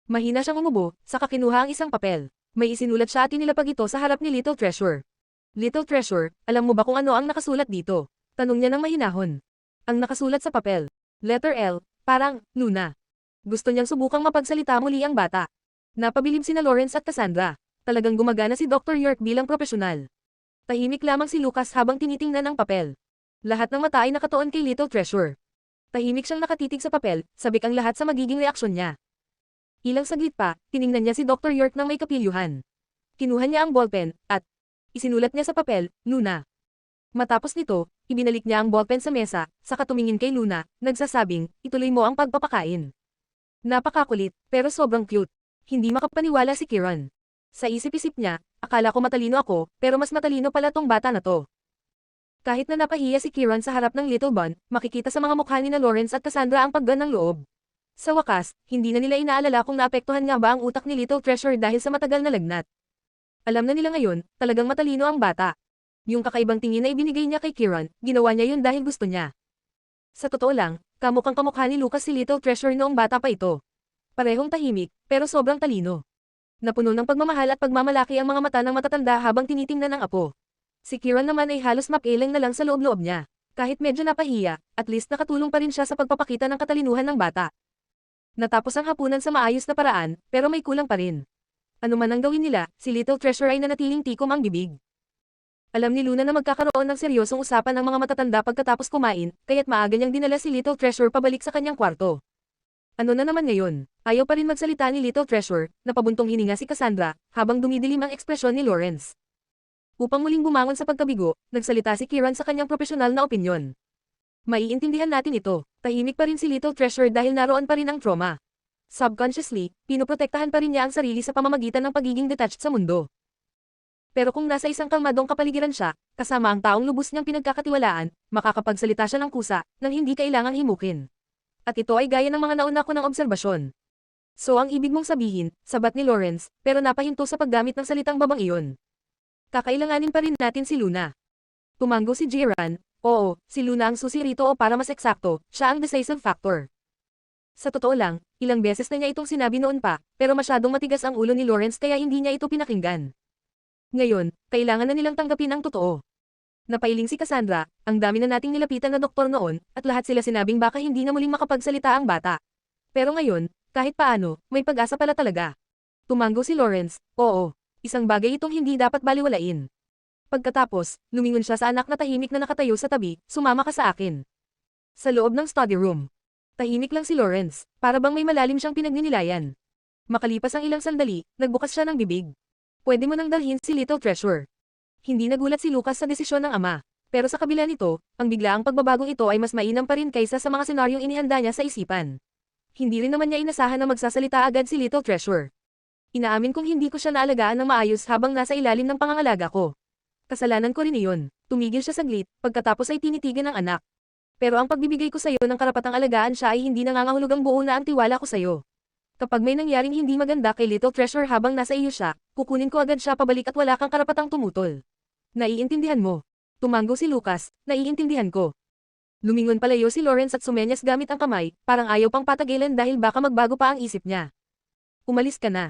S1: Mahina siyang umubo, saka kinuha ang isang papel. May isinulat siya at inilapag ito sa harap ni Little Treasure. Little Treasure, alam mo ba kung ano ang nakasulat dito? Tanong niya ng mahinahon. Ang nakasulat sa papel. Letter L, parang, Luna. Gusto niyang subukang mapagsalita muli ang bata. Napabilib sina Lawrence at Cassandra. Talagang gumagana si Dr. York bilang profesional. Tahimik lamang si Lucas habang tinitingnan ang papel. Lahat ng mata ay nakatuon kay Little Treasure. Tahimik siyang nakatitig sa papel, sabik ang lahat sa magiging reaksyon niya. Ilang saglit pa, tiningnan niya si Dr. York ng may kapilyuhan. Kinuha niya ang ballpen, at isinulat niya sa papel, Luna. Matapos nito, ibinalik niya ang ballpen sa mesa, saka tumingin kay Luna, nagsasabing, ituloy mo ang pagpapakain. Napakakulit, pero sobrang cute. Hindi makapaniwala si Kiran. Sa isip-isip niya, akala ko matalino ako, pero mas matalino pala tong bata na to. Kahit na napahiya si Kiran sa harap ng Little Bun, makikita sa mga mukha ni na Lawrence at Cassandra ang paggan ng loob. Sa wakas, hindi na nila inaalala kung naapektuhan nga ba ang utak ni Little Treasure dahil sa matagal na lagnat. Alam na nila ngayon, talagang matalino ang bata. Yung kakaibang tingin na ibinigay niya kay Kiran, ginawa niya yun dahil gusto niya. Sa totoo lang, kamukhang kamukha ni Lucas si Little Treasure noong bata pa ito. Parehong tahimik, pero sobrang talino. Napuno ng pagmamahal at pagmamalaki ang mga mata ng matatanda habang tinitingnan ng apo. Si Kiran naman ay halos makiling na lang sa loob-loob niya. Kahit medyo napahiya, at least nakatulong pa rin siya sa pagpapakita ng katalinuhan ng bata. Natapos ang hapunan sa maayos na paraan, pero may kulang pa rin. Ano man ang gawin nila, si Little Treasure ay nanatiling tikom ang bibig. Alam ni Luna na magkakaroon ng seryosong usapan ng mga matatanda pagkatapos kumain, kaya't maaga niyang dinala si Little Treasure pabalik sa kanyang kwarto. Ano na naman ngayon? Ayaw pa rin magsalita ni Little Treasure, napabuntong hininga si Cassandra, habang dumidilim ang ekspresyon ni Lawrence. Upang muling bumangon sa pagkabigo, nagsalita si Kiran sa kanyang profesional na opinyon. Maiintindihan natin ito, tahimik pa rin si Little Treasure dahil naroon pa rin ang trauma. Subconsciously, pinoprotektahan pa rin niya ang sarili sa pamamagitan ng pagiging detached sa mundo. Pero kung nasa isang kalmadong kapaligiran siya, kasama ang taong lubos niyang pinagkakatiwalaan, makakapagsalita siya ng kusa, nang hindi kailangang himukin. At ito ay gaya ng mga nauna ko ng obserbasyon. So ang ibig mong sabihin, sabat ni Lawrence, pero napahinto sa paggamit ng salitang babang iyon. Kakailanganin pa rin natin si Luna. Tumango si Jiran, oo, si Luna ang susi rito o para mas eksakto, siya ang decisive factor. Sa totoo lang, ilang beses na niya itong sinabi noon pa, pero masyadong matigas ang ulo ni Lawrence kaya hindi niya ito pinakinggan. Ngayon, kailangan na nilang tanggapin ang totoo. Napailing si Cassandra, ang dami na nating nilapitan na doktor noon, at lahat sila sinabing baka hindi na muling makapagsalita ang bata. Pero ngayon, kahit paano, may pag-asa pala talaga. Tumango si Lawrence, oo. Isang bagay itong hindi dapat baliwalain. Pagkatapos, lumingon siya sa anak na tahimik na nakatayo sa tabi, sumama ka sa akin. Sa loob ng study room. Tahimik lang si Lawrence, para bang may malalim siyang pinagninilayan. Makalipas ang ilang sandali, nagbukas siya ng bibig. Pwede mo nang dalhin si Little Treasure. Hindi nagulat si Lucas sa desisyon ng ama. Pero sa kabila nito, ang biglaang pagbabagong ito ay mas mainam pa rin kaysa sa mga senaryong inihanda niya sa isipan. Hindi rin naman niya inasahan na magsasalita agad si Little Treasure. Inaamin kong hindi ko siya naalagaan ng maayos habang nasa ilalim ng pangangalaga ko. Kasalanan ko rin iyon. Tumigil siya saglit, pagkatapos ay tinitigan ng anak. Pero ang pagbibigay ko sa iyo ng karapatang alagaan siya ay hindi nangangahulugang buo na ang tiwala ko sa iyo. Kapag may nangyaring hindi maganda kay Little Treasure habang nasa iyo siya, kukunin ko agad siya pabalik at wala kang karapatang tumutol. Naiintindihan mo. Tumango si Lucas, naiintindihan ko. Lumingon palayo si Lawrence at sumenyas gamit ang kamay, parang ayaw pang patagilan dahil baka magbago pa ang isip niya. Umalis ka na.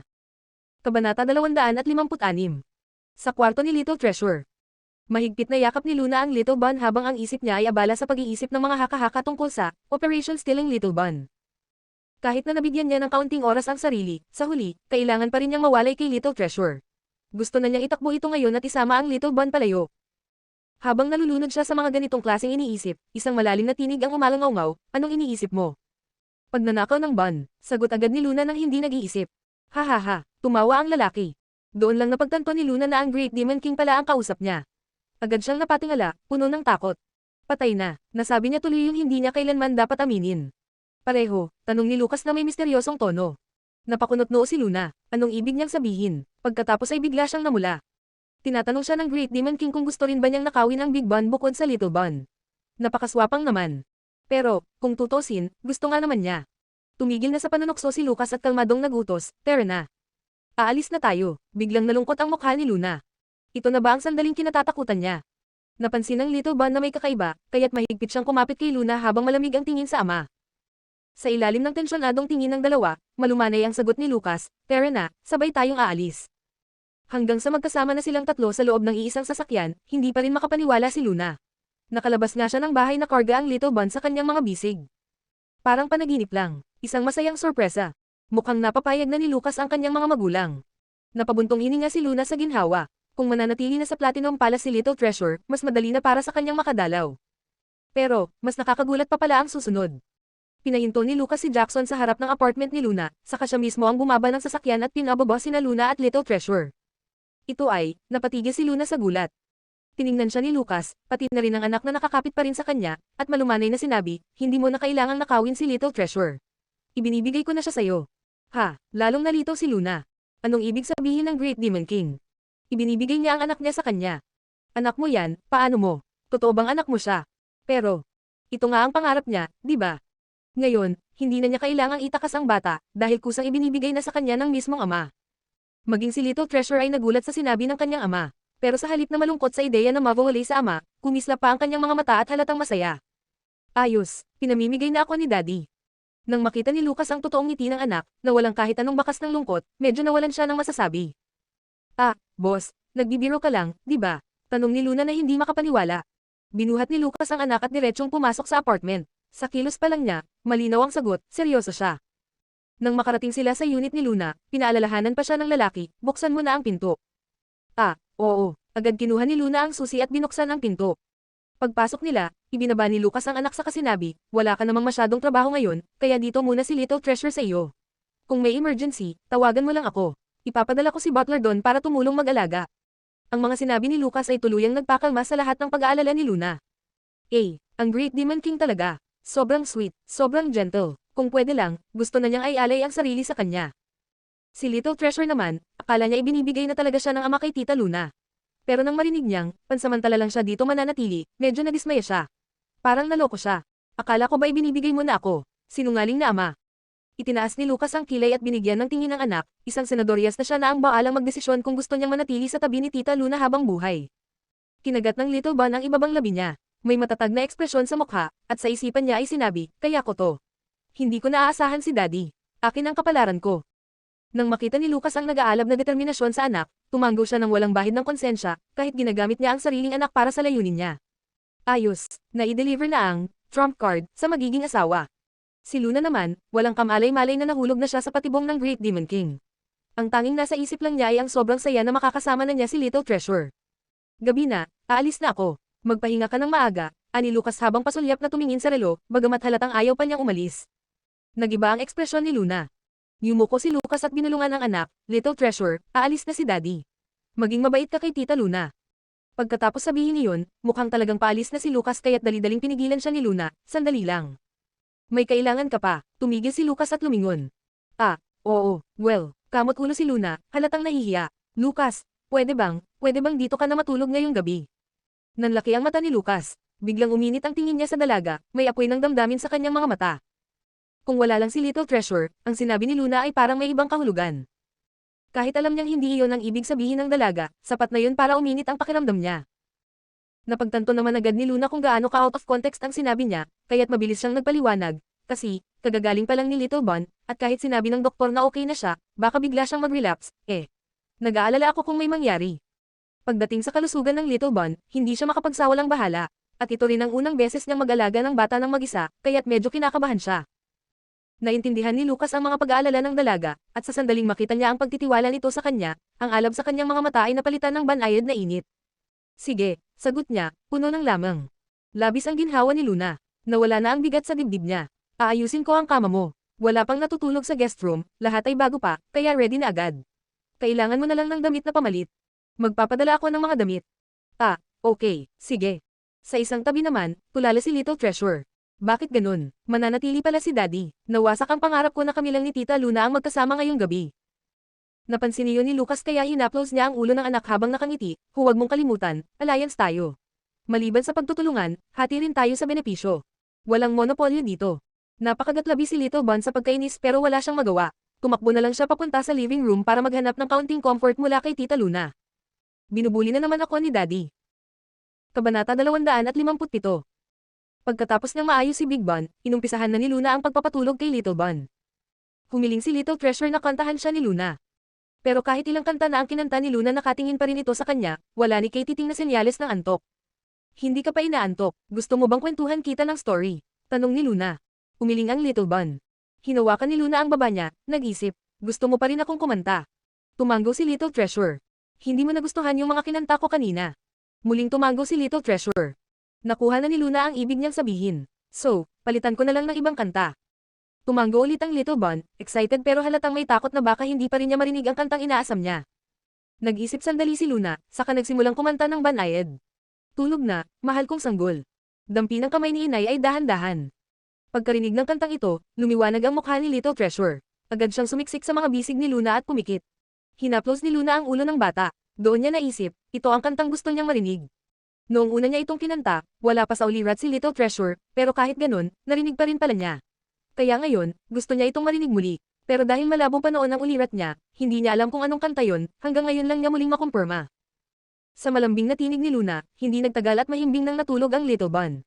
S1: Kabanata 256. Sa kwarto ni Little Treasure. Mahigpit na yakap ni Luna ang Little Bun habang ang isip niya ay abala sa pag-iisip ng mga haka-haka tungkol sa Operation Stealing Little Bun. Kahit na nabigyan niya ng kaunting oras ang sarili, sa huli, kailangan pa rin niyang mawalay kay Little Treasure. Gusto na niyang itakbo ito ngayon at isama ang Little Bun palayo. Habang nalulunod siya sa mga ganitong klaseng iniisip, isang malalim na tinig ang umalangaw-ngaw, anong iniisip mo? Pagnanakaw ng Bun, sagot agad ni Luna nang hindi nag-iisip. Hahaha, tumawa ang lalaki. Doon lang napagtanto ni Luna na ang Great Demon King pala ang kausap niya. Agad siyang napatingala, puno ng takot. Patay na, nasabi niya tuloy yung hindi niya kailanman dapat aminin. Pareho, tanong ni Lucas na may misteryosong tono. Napakunot noo si Luna, anong ibig niyang sabihin, pagkatapos ay bigla siyang namula. Tinatanong siya ng Great Demon King kung gusto rin ba niyang nakawin ang Big Bun bukod sa Little Bun. Napakaswapang naman. Pero, kung tutusin, gusto nga naman niya. Tumigil na sa panunokso si Lucas at kalmadong nagutos, tara na. Aalis na tayo, biglang nalungkot ang mukha ni Luna. Ito na ba ang sandaling kinatatakutan niya? Napansin ng Little Bun na may kakaiba, kaya't mahigpit siyang kumapit kay Luna habang malamig ang tingin sa ama. Sa ilalim ng tensyonadong tingin ng dalawa, malumanay ang sagot ni Lucas, tara na, sabay tayong aalis. Hanggang sa magkasama na silang tatlo sa loob ng iisang sasakyan, hindi pa rin makapaniwala si Luna. Nakalabas nga siya ng bahay na karga ang Little Bun sa kanyang mga bisig. Parang panaginip lang. Isang masayang sorpresa. Mukhang napapayag na ni Lucas ang kanyang mga magulang. Napabuntong hininga si Luna sa ginhawa. Kung mananatili na sa Platinum Palace si Little Treasure, mas madali na para sa kanyang makadalaw. Pero, mas nakakagulat pa pala ang susunod. Pinahinto ni Lucas si Jackson sa harap ng apartment ni Luna, saka siya mismo ang bumaba ng sasakyan at pinababa sina Luna at Little Treasure. Ito ay, napatigil si Luna sa gulat. Tiningnan siya ni Lucas, pati na rin ang anak na nakakapit pa rin sa kanya, at malumanay na sinabi, hindi mo na kailangang nakawin si Little Treasure. Ibinibigay ko na siya sa'yo. Ha, lalong nalito si Luna. Anong ibig sabihin ng Great Demon King? Ibinibigay niya ang anak niya sa kanya. Anak mo yan, paano mo? Totoo bang anak mo siya? Pero, ito nga ang pangarap niya, di ba? Ngayon, hindi na niya kailangang itakas ang bata, dahil kusang ibinibigay na sa kanya ng mismong ama. Maging si Little Treasure ay nagulat sa sinabi ng kanyang ama. Pero sa halip na malungkot sa ideya na mawawalay sa ama, kumislap pa ang kanyang mga mata at halatang masaya. Ayos, pinamimigay na ako ni Daddy. Nang makita ni Lucas ang totoong ngiti ng anak, na walang kahit anong bakas ng lungkot, medyo nawalan siya ng masasabi. Ah, boss, nagbibiro ka lang, di ba? Tanong ni Luna na hindi makapaniwala. Binuhat ni Lucas ang anak at diretsong pumasok sa apartment. Sa kilos pa lang niya, malinaw ang sagot, seryoso siya. Nang makarating sila sa unit ni Luna, pinaalalahanan pa siya ng lalaki, buksan mo na ang pinto. Ah, oo, agad kinuha ni Luna ang susi at binuksan ang pinto. Pagpasok nila, ibinaba ni Lucas ang anak sa kasinabi, wala ka namang masyadong trabaho ngayon, kaya dito muna si Little Treasure sa iyo. Kung may emergency, tawagan mo lang ako. Ipapadala ko si Butler doon para tumulong mag-alaga. Ang mga sinabi ni Lucas ay tuluyang nagpakalma sa lahat ng pag-aalala ni Luna. Ang Great Demon King talaga. Sobrang sweet, sobrang gentle. Kung pwede lang, gusto na niyang ay-alay ang sarili sa kanya. Si Little Treasure naman, akala niya ibinibigay na talaga siya ng ama kay Tita Luna. Pero nang marinig niyang, pansamantala lang siya dito mananatili, medyo nadismaya siya. Parang naloko siya. Akala ko ba ibinibigay mo na ako? Sinungaling na ama. Itinaas ni Lucas ang kilay at binigyan ng tingin ng anak, isang senadoryas na siya na ang baalang magdesisyon kung gusto niyang manatili sa tabi ni Tita Luna habang buhay. Kinagat ng Little Bon ang ibabang labi niya. May matatag na ekspresyon sa mukha, at sa isipan niya ay sinabi, kaya ko to. Hindi ko naaasahan si Daddy. Akin ang kapalaran ko. Nang makita ni Lucas ang nag-aalab na determinasyon sa anak, tumanggo siya ng walang bahid ng konsensya, kahit ginagamit niya ang sariling anak para sa layunin niya. Ayos, na-i-deliver na ang trump card sa magiging asawa. Si Luna naman, walang kamalay-malay na nahulog na siya sa patibong ng Great Demon King. Ang tanging nasa isip lang niya ay ang sobrang saya na makakasama na niya si Little Treasure. Gabi na, aalis na ako. Magpahinga ka ng maaga, ani Lucas habang pasulyap na tumingin sa relo, bagamat halatang ayaw pa niyang umalis. Nagiba ang ekspresyon ni Luna. Yumuko si Lucas at binulungan ang anak, Little Treasure, aalis na si Daddy. Maging mabait ka kay Tita Luna. Pagkatapos sabihin niyon, mukhang talagang paalis na si Lucas kaya't dali-daling pinigilan siya ni Luna, sandali lang. May kailangan ka pa, tumigil si Lucas at lumingon. Ah, oo, well, kamot ulo si Luna, halatang nahihiya. Lucas, pwede bang dito ka na matulog ngayong gabi? Nanlaki ang mata ni Lucas. Biglang uminit ang tingin niya sa dalaga, may apoy ng damdamin sa kanyang mga mata. Kung wala lang si Little Treasure, ang sinabi ni Luna ay parang may ibang kahulugan. Kahit alam niyang hindi iyon ang ibig sabihin ng dalaga, sapat na yun para uminit ang pakiramdam niya. Napagtanto naman agad ni Luna kung gaano ka out of context ang sinabi niya, kaya't mabilis siyang nagpaliwanag, kasi, kagagaling pa lang ni Little Bon, at kahit sinabi ng doktor na okay na siya, baka bigla siyang mag-relapse, nag-aalala ako kung may mangyari. Pagdating sa kalusugan ng Little Bon, hindi siya makapagsawalang bahala, at ito rin ang unang beses niyang mag-alaga ng bata ng mag-isa, kaya't medyo kinakabahan siya. Naintindihan ni Lucas ang mga pag-aalala ng dalaga, at sa sandaling makita niya ang pagtitiwala nito sa kanya, ang alab sa kanyang mga mata ay napalitan ng banayad na init. Sige, sagot niya, puno ng lamang. Labis ang ginhawa ni Luna. Nawala na ang bigat sa dibdib niya. Aayusin ko ang kama mo. Wala pang natutulog sa guest room, lahat ay bago pa, kaya ready na agad. Kailangan mo na lang ng damit na pamalit. Magpapadala ako ng mga damit. Okay, sige. Sa isang tabi naman, tulala si Little Treasure. Bakit ganun? Mananatili pala si Daddy. Nawasak ang pangarap ko na kami lang ni Tita Luna ang magkasama ngayong gabi. Napansin niyo ni Lucas kaya hinaplos niya ang ulo ng anak habang nakangiti, huwag mong kalimutan, alliance tayo. Maliban sa pagtutulungan, hati rin tayo sa benepisyo. Walang monopolyo dito. Napakagatlabi si Little Bon sa pagkainis pero wala siyang magawa. Tumakbo na lang siya papunta sa living room para maghanap ng kaunting comfort mula kay Tita Luna. Binubuli na naman ako ni Daddy. Kabanata 257. Pagkatapos niyang maayos si Big Bon, inumpisahan na ni Luna ang pagpapatulog kay Little Bon. Humiling si Little Treasure na kantahan siya ni Luna. Pero kahit ilang kanta na ang kinanta ni Luna nakatingin pa rin ito sa kanya, wala ni Kay titing na senyales ng antok. Hindi ka pa inaantok, gusto mo bang kwentuhan kita ng story? Tanong ni Luna. Umiling ang Little Bon. Hinawakan ni Luna ang baba niya, nag-isip, gusto mo pa rin akong kumanta. Tumango si Little Treasure. Hindi mo nagustuhan yung mga kinanta ko kanina. Muling tumango si Little Treasure. Nakuha na ni Luna ang ibig niyang sabihin. So, palitan ko na lang ng ibang kanta. Tumango ulit ang Little Bon, excited pero halatang may takot na baka hindi pa rin niya marinig ang kantang inaasam niya. Nag-isip sandali si Luna, saka nagsimulang kumanta ng banayad. Tulog na, mahal kong sanggol. Dampi ng kamay ni inay ay dahan-dahan. Pagkarinig ng kantang ito, lumiwanag ang mukha ni Little Treasure. Agad siyang sumiksik sa mga bisig ni Luna at pumikit. Hinaplos ni Luna ang ulo ng bata. Doon niya naisip, ito ang kantang gusto niyang marinig. Noong una niya itong kinanta, wala pa sa ulirat si Little Treasure, pero kahit ganun, narinig pa rin pala niya. Kaya ngayon, gusto niya itong marinig muli. Pero dahil malabo pa noon ang ulirat niya, hindi niya alam kung anong kanta yon, hanggang ngayon lang niya muling makumpirma. Sa malambing na tinig ni Luna, hindi nagtagal at mahimbing nang natulog ang Little Bun.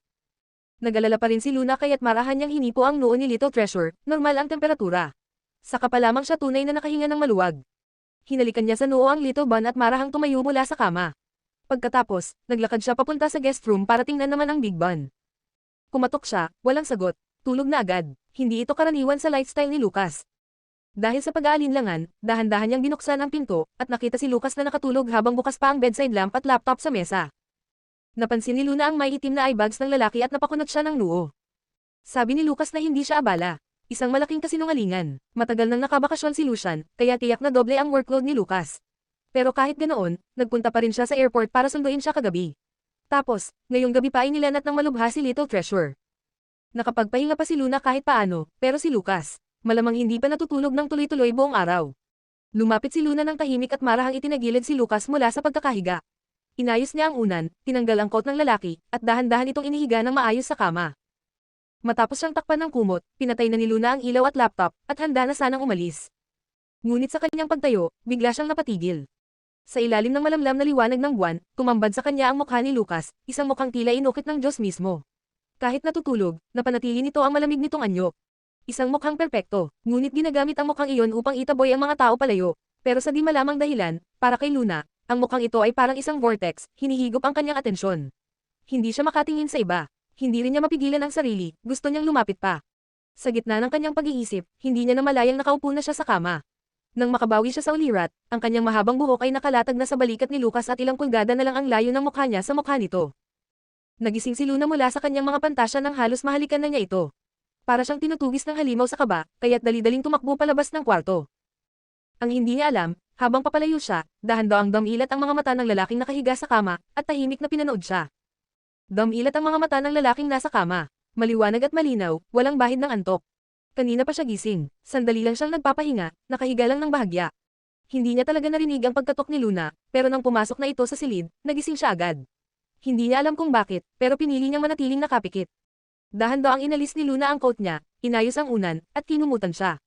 S1: Nag-alala pa rin si Luna kaya't marahan niyang hinipo ang noo ni Little Treasure, normal ang temperatura. Saka pa lamang siya tunay na nakahinga ng maluwag. Hinalikan niya sa noo ang Little Bun at marahang tumayo mula sa kama. Pagkatapos, naglakad siya papunta sa guest room para tingnan naman ang Big Bun. Kumatok siya, walang sagot, tulog na agad. Hindi ito karaniwan sa lifestyle ni Lucas. Dahil sa pag-aalinlangan, dahan-dahan niyang binuksan ang pinto, at nakita si Lucas na nakatulog habang bukas pa ang bedside lamp at laptop sa mesa. Napansin ni Luna ang may itim na eyebags ng lalaki at napakunot siya ng noo. Sabi ni Lucas na hindi siya abala. Isang malaking kasinungalingan. Matagal nang nakabakasyon si Lucian, kaya tiyak na doble ang workload ni Lucas. Pero kahit ganoon, nagpunta pa rin siya sa airport para sunduin siya kagabi. Tapos, ngayong gabi pa ay nilanat ng malubha si Little Treasure. Nakapagpahinga pa si Luna kahit paano, pero si Lucas, malamang hindi pa natutulog ng tuloy-tuloy buong araw. Lumapit si Luna ng tahimik at marahang itinagilid si Lucas mula sa pagkakahiga. Inayos niya ang unan, tinanggal ang coat ng lalaki, at dahan-dahan itong inihiga ng maayos sa kama. Matapos siyang takpan ng kumot, pinatay na ni Luna ang ilaw at laptop, at handa na sanang umalis. Ngunit sa kanyang pagtayo, bigla siyang napatigil. Sa ilalim ng malamlam na liwanag ng buwan, tumambad sa kanya ang mukha ni Lucas, isang mukhang tila inukit ng Diyos mismo. Kahit natutulog, napanatili nito ang malamig nitong anyo. Isang mukhang perpekto, ngunit ginagamit ang mukhang iyon upang itaboy ang mga tao palayo. Pero sa di malamang dahilan, para kay Luna, ang mukhang ito ay parang isang vortex, hinihigop ang kanyang atensyon. Hindi siya makatingin sa iba. Hindi rin niya mapigilan ang sarili, gusto niyang lumapit pa. Sa gitna ng kanyang pag-iisip, hindi niya namalayang nakaupo na siya sa kama. Nang makabawi siya sa ulirat, ang kanyang mahabang buhok ay nakalatag na sa balikat ni Lucas at ilang pulgada na lang ang layo ng mukha niya sa mukha nito. Nagising si Luna mula sa kanyang mga pantasya nang halos mahalikan na niya ito. Para siyang tinutugis ng halimaw sa kaba, kaya't dali-daling tumakbo palabas ng kwarto. Ang hindi niya alam, habang papalayo siya, dahan-daang damilat ang mga mata ng lalaking nakahiga sa kama, at tahimik na pinanood siya. Damilat ang mga mata ng lalaking nasa kama. Maliwanag at malinaw, walang bahid ng antok. Kanina pa siya gising, sandali lang siyang nagpapahinga, nakahiga lang ng bahagya. Hindi niya talaga narinig ang pagkatok ni Luna, pero nang pumasok na ito sa silid, nagising siya agad. Hindi niya alam kung bakit, pero pinili niyang manatiling nakapikit. Dahan-daang inalis ni Luna ang coat niya, inayos ang unan, at kinumutan siya.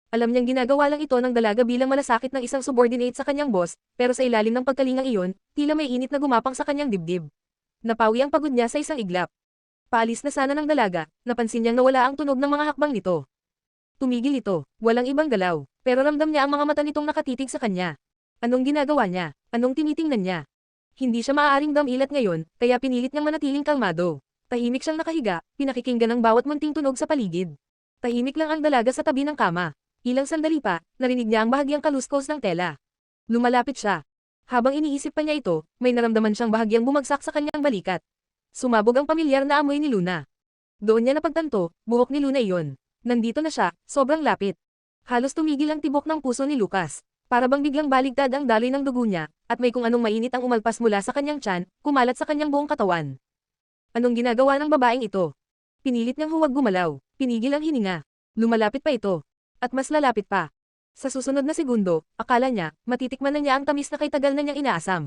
S1: Alam niyang ginagawa lang ito ng dalaga bilang malasakit ng isang subordinate sa kanyang boss, pero sa ilalim ng pagkalingang iyon, tila may init na gumapang sa kanyang dibdib. Napawi ang pagod niya sa isang iglap. Paalis na sana ng dalaga, napansin niyang nawala ang tunog ng mga hakbang nito. Tumigil ito, walang ibang galaw, pero ramdam niya ang mga mata nitong nakatitig sa kanya. Anong ginagawa niya? Anong tinitingnan niya? Hindi siya maaaring damilat ngayon, kaya pinilit niyang manatiling kalmado. Tahimik siyang nakahiga, pinakikinggan ang bawat munting tunog sa paligid. Tahimik lang ang dalaga sa tabi ng kama. Ilang sandali pa, narinig niya ang bahagyang kaluskos ng tela. Lumalapit siya. Habang iniisip pa niya ito, may naramdaman siyang bahagyang bumagsak sa kanyang balikat. Sumabog ang pamilyar na amoy ni Luna. Doon niya napagtanto, buhok ni Luna iyon. Nandito na siya, sobrang lapit. Halos tumigil ang tibok ng puso ni Lucas. Para bang biglang baligtad ang daloy ng dugo niya, at may kung anong mainit ang umalpas mula sa kanyang tiyan, kumalat sa kanyang buong katawan. Anong ginagawa ng babaeng ito? Pinilit niyang huwag gumalaw, pinigil ang hininga. Lumalapit pa ito. At mas lalapit pa. Sa susunod na segundo, akala niya, matitikman na niya ang tamis na kay tagal na niyang inaasam.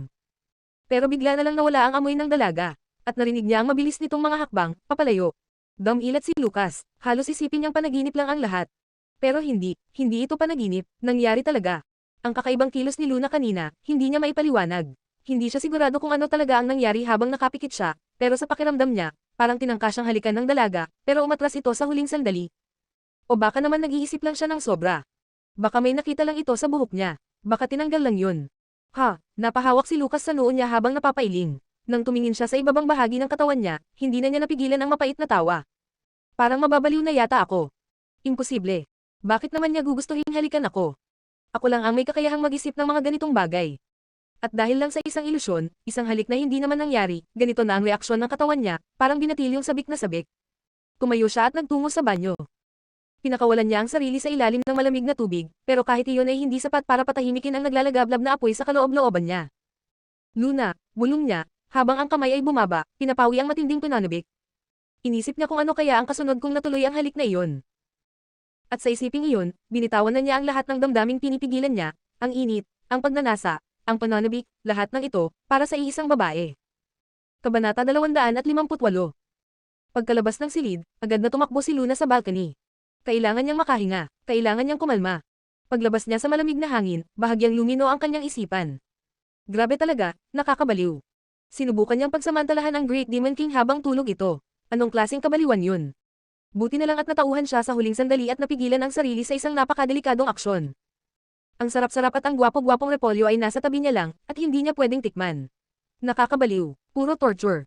S1: Pero bigla na lang nawala ang amoy ng dalaga, at narinig niya ang mabilis nitong mga hakbang, papalayo. Damilat si Lucas, halos isipin niyang panaginip lang ang lahat. Pero hindi ito panaginip, nangyari talaga. Ang kakaibang kilos ni Luna kanina, hindi niya maipaliwanag. Hindi siya sigurado kung ano talaga ang nangyari habang nakapikit siya, pero sa pakiramdam niya, parang tinangka siyang halikan ng dalaga, pero umatras ito sa huling sandali. O baka naman nag-iisip lang siya ng sobra. Baka may nakita lang ito sa buhok niya. Baka tinanggal lang yun. Napahawak si Lucas sa noo niya habang napapailing. Nang tumingin siya sa ibabang bahagi ng katawan niya, hindi na niya napigilan ang mapait na tawa. Parang mababaliw na yata ako. Imposible. Bakit naman niya gugustuhin halikan ako? Ako lang ang may kakayahang mag-isip ng mga ganitong bagay. At dahil lang sa isang ilusyon, isang halik na hindi naman nangyari, ganito na ang reaksyon ng katawan niya, parang binatilyong sabik na sabik. Tumayo siya at nagtungo sa banyo. Pinakawalan niya ang sarili sa ilalim ng malamig na tubig, pero kahit iyon ay hindi sapat para patahimikin ang naglalagablab na apoy sa kaloob-looban niya. Luna, bulong niya, habang ang kamay ay bumaba, pinapawi ang matinding pananabik. Inisip niya kung ano kaya ang kasunod kung natuloy ang halik na iyon. At sa isiping iyon, binitawan na niya ang lahat ng damdaming pinipigilan niya, ang init, ang pagnanasa, ang pananabik, lahat ng ito, para sa iisang babae. Kabanata 258. Pagkalabas ng silid, agad na tumakbo si Luna sa balcony. Kailangan niyang makahinga, kailangan niyang kumalma. Paglabas niya sa malamig na hangin, bahagyang lumino ang kanyang isipan. Grabe talaga, nakakabaliw. Sinubukan niyang pagsamantalahan ang Great Demon King habang tulog ito. Anong klaseng kabaliwan yun? Buti na lang at natauhan siya sa huling sandali at napigilan ang sarili sa isang napakadelikadong aksyon. Ang sarap-sarap at ang gwapo-gwapong repolyo ay nasa tabi niya lang, at hindi niya pwedeng tikman. Nakakabaliw, puro torture.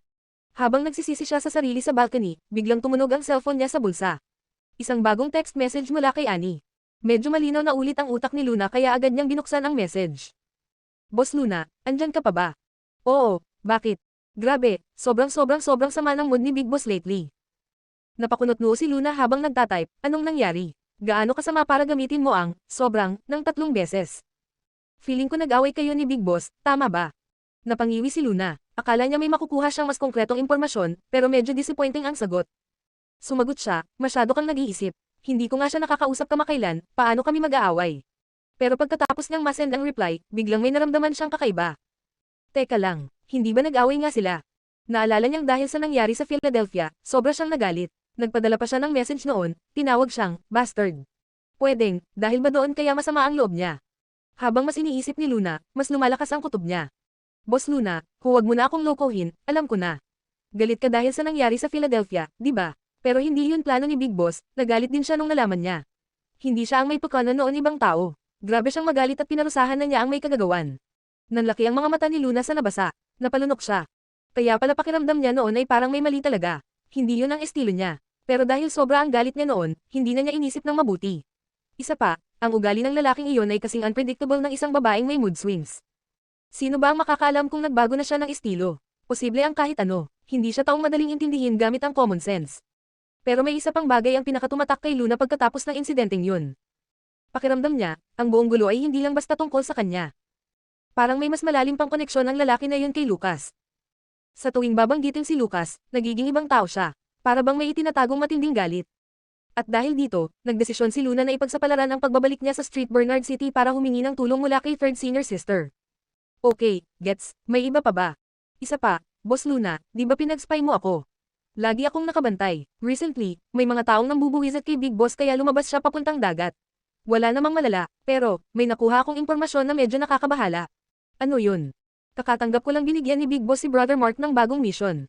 S1: Habang nagsisisi siya sa sarili sa balcony, biglang tumunog ang cellphone niya sa bulsa. Isang bagong text message mula kay Annie. Medyo malinaw na ulit ang utak ni Luna kaya agad niyang binuksan ang message. Boss Luna, andyan ka pa ba? Oo, bakit? Grabe, sobrang sama ng mood ni Big Boss lately. Napakunot noo si Luna habang nagtatype, anong nangyari? Gaano kasama para gamitin mo ang sobrang ng 3 beses? Feeling ko nag-away kayo ni Big Boss, tama ba? Napangiwi si Luna. Akala niya may makukuha siyang mas konkretong impormasyon, pero medyo disappointing ang sagot. Sumagot siya, masyado kang nag-iisip. Hindi ko nga siya nakakausap kamakailan, paano kami mag-aaway? Pero pagkatapos niyang masend ang reply, biglang may naramdaman siyang kakaiba. Teka lang, hindi ba nag-away nga sila? Naalala niyang dahil sa nangyari sa Philadelphia, sobra siyang nagalit. Nagpadala pa siya ng message noon, tinawag siyang, bastard. Pwedeng, dahil ba doon kaya masama ang loob niya? Habang mas iniisip ni Luna, mas lumalakas ang kutob niya. Boss Luna, huwag mo na akong lokohin, alam ko na. Galit ka dahil sa nangyari sa Philadelphia, di ba? Pero hindi yun plano ni Big Boss, nagalit din siya nung nalaman niya. Hindi siya ang may pagkano noon ibang tao. Grabe siyang magalit at pinarusahan na niya ang may kagagawan. Nanlaki ang mga mata ni Luna sa nabasa. Napalunok siya. Kaya pala pakiramdam niya noon ay parang may mali talaga. Hindi yun ang estilo niya. Pero dahil sobra ang galit niya noon, hindi na niya inisip ng mabuti. Isa pa, ang ugali ng lalaking iyon ay kasing unpredictable ng isang babaeng may mood swings. Sino ba ang makakaalam kung nagbago na siya ng estilo? Posible ang kahit ano. Hindi siya taong madaling intindihin gamit ang common sense. Pero may isa pang bagay ang pinakatumatak kay Luna pagkatapos ng insidenteng yun. Pakiramdam niya, ang buong gulo ay hindi lang basta tungkol sa kanya. Parang may mas malalim pang koneksyon ang lalaki na yun kay Lucas. Sa tuwing babanggitin si Lucas, nagiging ibang tao siya. Para bang may itinatagong matinding galit. At dahil dito, nagdesisyon si Luna na ipagsapalaran ang pagbabalik niya sa Street Bernard City para humingi ng tulong mula kay third senior sister. Okay, gets, may iba pa ba? Isa pa, Boss Luna, di ba pinag-spy mo ako? Lagi akong nakabantay. Recently, may mga taong nambubuwisit kay Big Boss kaya lumabas siya papuntang dagat. Wala namang malala, pero may nakuha akong impormasyon na medyo nakakabahala. Ano yun? Kakatanggap ko lang binigyan ni Big Boss si Brother Mark ng bagong mission.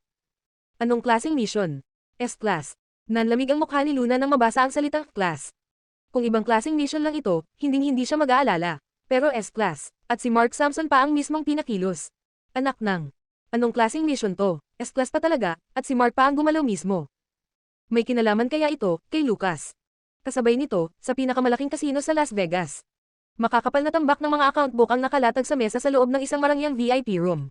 S1: Anong klaseng mission? S-class. Nanlamig ang mukha ni Luna nang mabasa ang salitang class. Kung ibang klaseng mission lang ito, hinding-hindi siya mag-aalala. Pero S-class. At si Mark Sampson pa ang mismong pinakilos. Anak ng. Anong klaseng mission to? S-class pa talaga, at si Mark pa ang gumalaw mismo. May kinalaman kaya ito, kay Lucas. Kasabay nito, sa pinakamalaking kasino sa Las Vegas. Makakapal na tambak ng mga account book ang nakalatag sa mesa sa loob ng isang marangyang VIP room.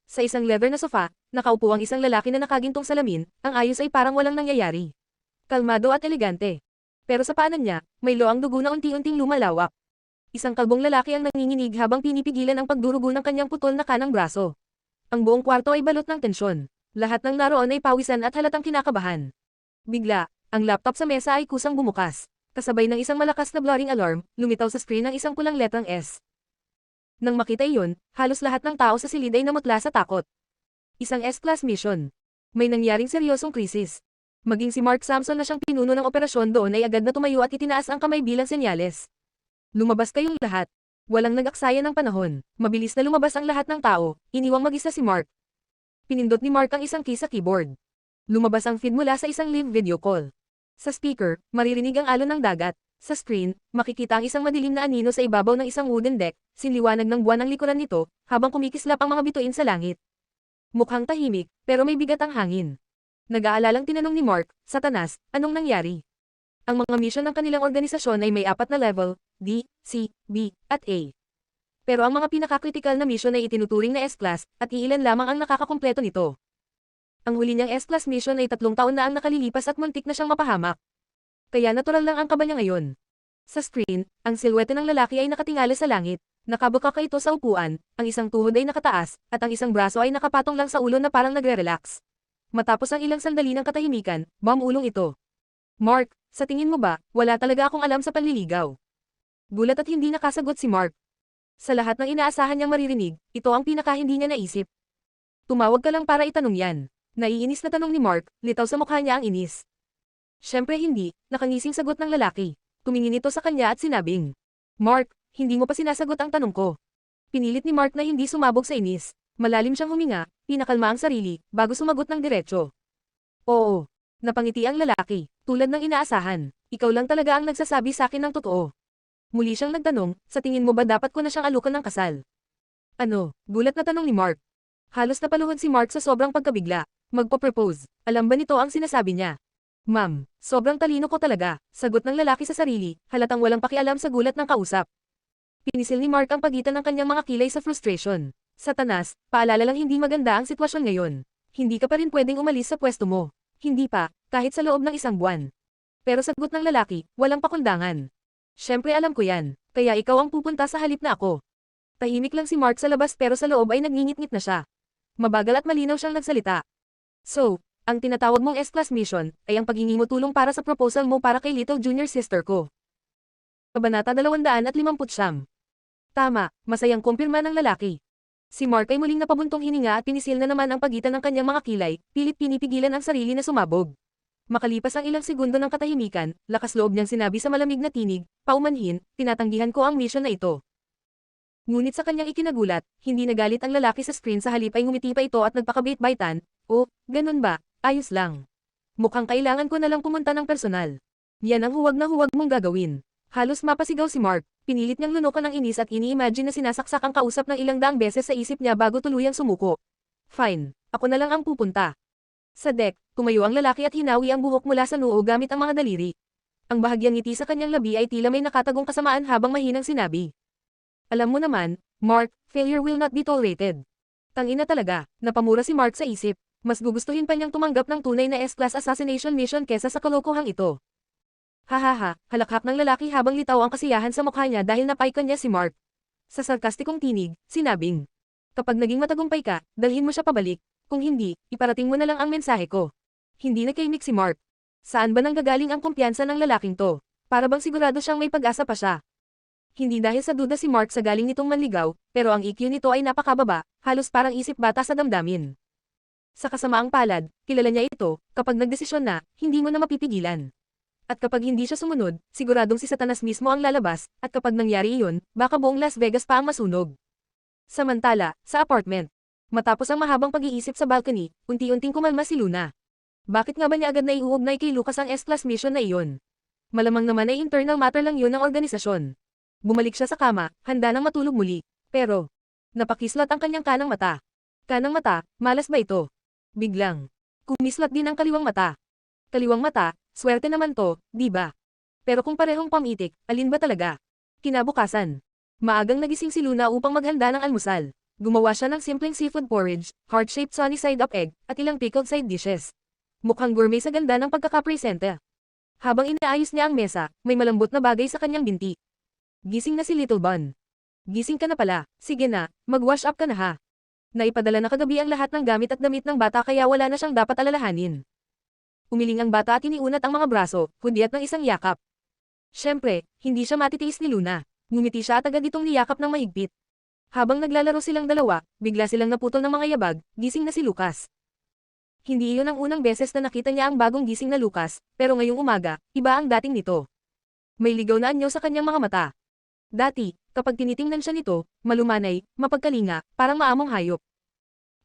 S1: Sa isang leather na sofa, nakaupo ang isang lalaki na nakagintong salamin, ang ayos ay parang walang nangyayari. Kalmado at elegante. Pero sa paanan niya, may loang dugo na unti-unting lumalawak. Isang kalbong lalaki ang nanginginig habang pinipigilan ang pagdurugo ng kanyang putol na kanang braso. Ang buong kwarto ay balot ng tensyon. Lahat ng naroon ay pawisan at halatang kinakabahan. Bigla, ang laptop sa mesa ay kusang bumukas. Kasabay ng isang malakas na blaring alarm, lumitaw sa screen ang isang pulang letrang S. Nang makita iyon, halos lahat ng tao sa silid ay namutla sa takot. Isang S-class mission. May nangyaring seryosong krisis. Maging si Mark Sampson na siyang pinuno ng operasyon doon ay agad na tumayo at itinaas ang kamay bilang senyales. Lumabas kayong lahat. Walang nag-aksaya ng panahon. Mabilis na lumabas ang lahat ng tao, iniwang mag-isa si Mark. Pinindot ni Mark ang isang key sa keyboard. Lumabas ang feed mula sa isang live video call. Sa speaker, maririnig ang alon ng dagat. Sa screen, makikita ang isang madilim na anino sa ibabaw ng isang wooden deck, sinliwanag ng buwan ang likuran nito, habang kumikislap ang mga bituin sa langit. Mukhang tahimik, pero may bigat ang hangin. Nag-aalalang tinanong ni Mark, Satanas, anong nangyari? Ang mga mission ng kanilang organisasyon ay may 4 na level, D, C, B, at A. Pero ang mga pinaka-critical na mission ay itinuturing na S-class, at iilan lamang ang nakakakumpleto nito. Ang huli niyang S-class mission ay 3 taon na ang nakalilipas at muntik na siyang mapahamak. Kaya natural lang ang kaba niya ngayon. Sa screen, ang silhwete ng lalaki ay nakatingala sa langit. Nakabukaka ito sa upuan, ang isang tuhod ay nakataas, at ang isang braso ay nakapatong lang sa ulo na parang nagre-relax. Matapos ang ilang sandali ng katahimikan, ulong ito. Mark, sa tingin mo ba, wala talaga akong alam sa panliligaw? Gulat at hindi nakasagot si Mark. Sa lahat ng inaasahan niyang maririnig, ito ang pinaka hindi niya naisip. Tumawag ka lang para itanong yan. Naiinis na tanong ni Mark, litaw sa mukha niya ang inis. Siyempre hindi, nakangising sagot ng lalaki. Tumingin ito sa kanya at sinabing, Mark, hindi mo pa sinasagot ang tanong ko. Pinilit ni Mark na hindi sumabog sa inis. Malalim siyang huminga, pinakalma ang sarili, bago sumagot ng diretso. Oo. Napangiti ang lalaki, tulad ng inaasahan. Ikaw lang talaga ang nagsasabi sa akin ng totoo. Muli siyang nagtanong, sa tingin mo ba dapat ko na siyang alukan ng kasal? Ano? Gulat na tanong ni Mark. Halos napaluhod si Mark sa sobrang pagkabigla. Magpo-propose. Alam ba nito ang sinasabi niya? Ma'am, sobrang talino ko talaga, sagot ng lalaki sa sarili, halatang walang pakialam sa gulat ng kausap. Pinisil ni Mark ang pagitan ng kanyang mga kilay sa frustration. Satanas, paalala lang hindi maganda ang sitwasyon ngayon. Hindi ka pa rin pwedeng umalis sa pwesto mo. Hindi pa, kahit sa loob ng isang buwan. Pero sagot ng lalaki, walang pakundangan. Siyempre alam ko yan, kaya ikaw ang pupunta sa halip na ako. Tahimik lang si Mark sa labas pero sa loob ay nagngingit-ngit na siya. Mabagal at malinaw siyang nagsalita. So, ang tinatawag mong S-Class mission, ay ang paghingi mo tulong para sa proposal mo para kay little junior sister ko. Kabanata 259. Tama, masayang kumpirma ng lalaki. Si Mark ay muling napabuntong hininga at pinisil na naman ang pagitan ng kanyang mga kilay, pilit pinipigilan ang sarili na sumabog. Makalipas ang ilang segundo ng katahimikan, lakas loob niyang sinabi sa malamig na tinig, paumanhin, tinatanggihan ko ang mission na ito. Ngunit sa kanyang ikinagulat, hindi nagalit ang lalaki sa screen sa halip ay ngumiti pa ito at nagpakabait-baitan, oh, ganun ba? Ayos lang. Mukhang kailangan ko na lang pumunta ng personal. Yan ang huwag na huwag mong gagawin. Halos mapasigaw si Mark, pinilit niyang lunukan ng inis at ini-imagine na sinasaksak ang kausap ng ilang daang beses sa isip niya bago tuluyang sumuko. Fine, ako na lang ang pupunta. Sa deck, tumayo ang lalaki at hinawi ang buhok mula sa noo gamit ang mga daliri. Ang bahagyang ngiti sa kanyang labi ay tila may nakatagong kasamaan habang mahinang sinabi. Alam mo naman, Mark, failure will not be tolerated. Tangina talaga, napamura si Mark sa isip. Mas gugustuhin pa niyang tumanggap ng tunay na S-Class assassination mission kesa sa kalokohang ito. Hahaha, halakhak ng lalaki habang litaw ang kasiyahan sa mukha niya dahil napaikan niya si Mark. Sa sarkastikong tinig, sinabing, kapag naging matagumpay ka, dalhin mo siya pabalik. Kung hindi, iparating mo na lang ang mensahe ko. Hindi nakahimik si Mark. Saan ba nanggagaling ang kumpiyansa ng lalaking to? Para bang sigurado siyang may pag-asa pa siya. Hindi dahil sa duda si Mark sa galing nitong manligaw, pero ang EQ nito ay napakababa, halos parang isip bata sa damdamin. Sa kasamaang palad, kilala niya ito, kapag nagdesisyon na, hindi mo na mapipigilan. At kapag hindi siya sumunod, siguradong si Satanas mismo ang lalabas, at kapag nangyari iyon, baka buong Las Vegas pa ang masunog. Samantala, sa apartment. Matapos ang mahabang pag-iisip sa balcony, unti-unting kumalma si Luna. Bakit nga ba niya agad na iuugnay kay Lucas ang S-Class mission na iyon? Malamang naman ay internal matter lang yun ng organisasyon. Bumalik siya sa kama, handa nang matulog muli. Pero, napakislat ang kanyang kanang mata. Kanang mata, malas ba ito? Biglang, kumislat din ang kaliwang mata. Kaliwang mata, swerte naman to, di ba? Pero kung parehong pamitik, alin ba talaga? Kinabukasan. Maagang nagising si Luna upang maghanda ng almusal. Gumawa siya ng simpleng seafood porridge, heart-shaped sunny side up egg, at ilang pickled side dishes. Mukhang gourmet sa ganda ng pagkakapresente. Habang inaayos niya ang mesa, may malambot na bagay sa kanyang binti. Gising na si Little Bun. Gising ka na pala, sige na, mag-wash up ka na ha. Naipadala na kagabi ang lahat ng gamit at damit ng bata kaya wala na siyang dapat alalahanin. Umiling ang bata at iniunat ang mga braso, hundiat ng isang yakap. Siyempre, hindi siya matitiis ni Luna. Ngumiti siya at agad itong niyakap ng mahigpit. Habang naglalaro silang dalawa, bigla silang naputol ng mga yabag, gising na si Lucas. Hindi iyon ang unang beses na nakita niya ang bagong gising na Lucas, pero ngayong umaga, iba ang dating nito. May ligaw na anyo sa kanyang mga mata. Dati, kapag tinitingnan siya nito, malumanay, mapagkalinga, parang maamong hayop.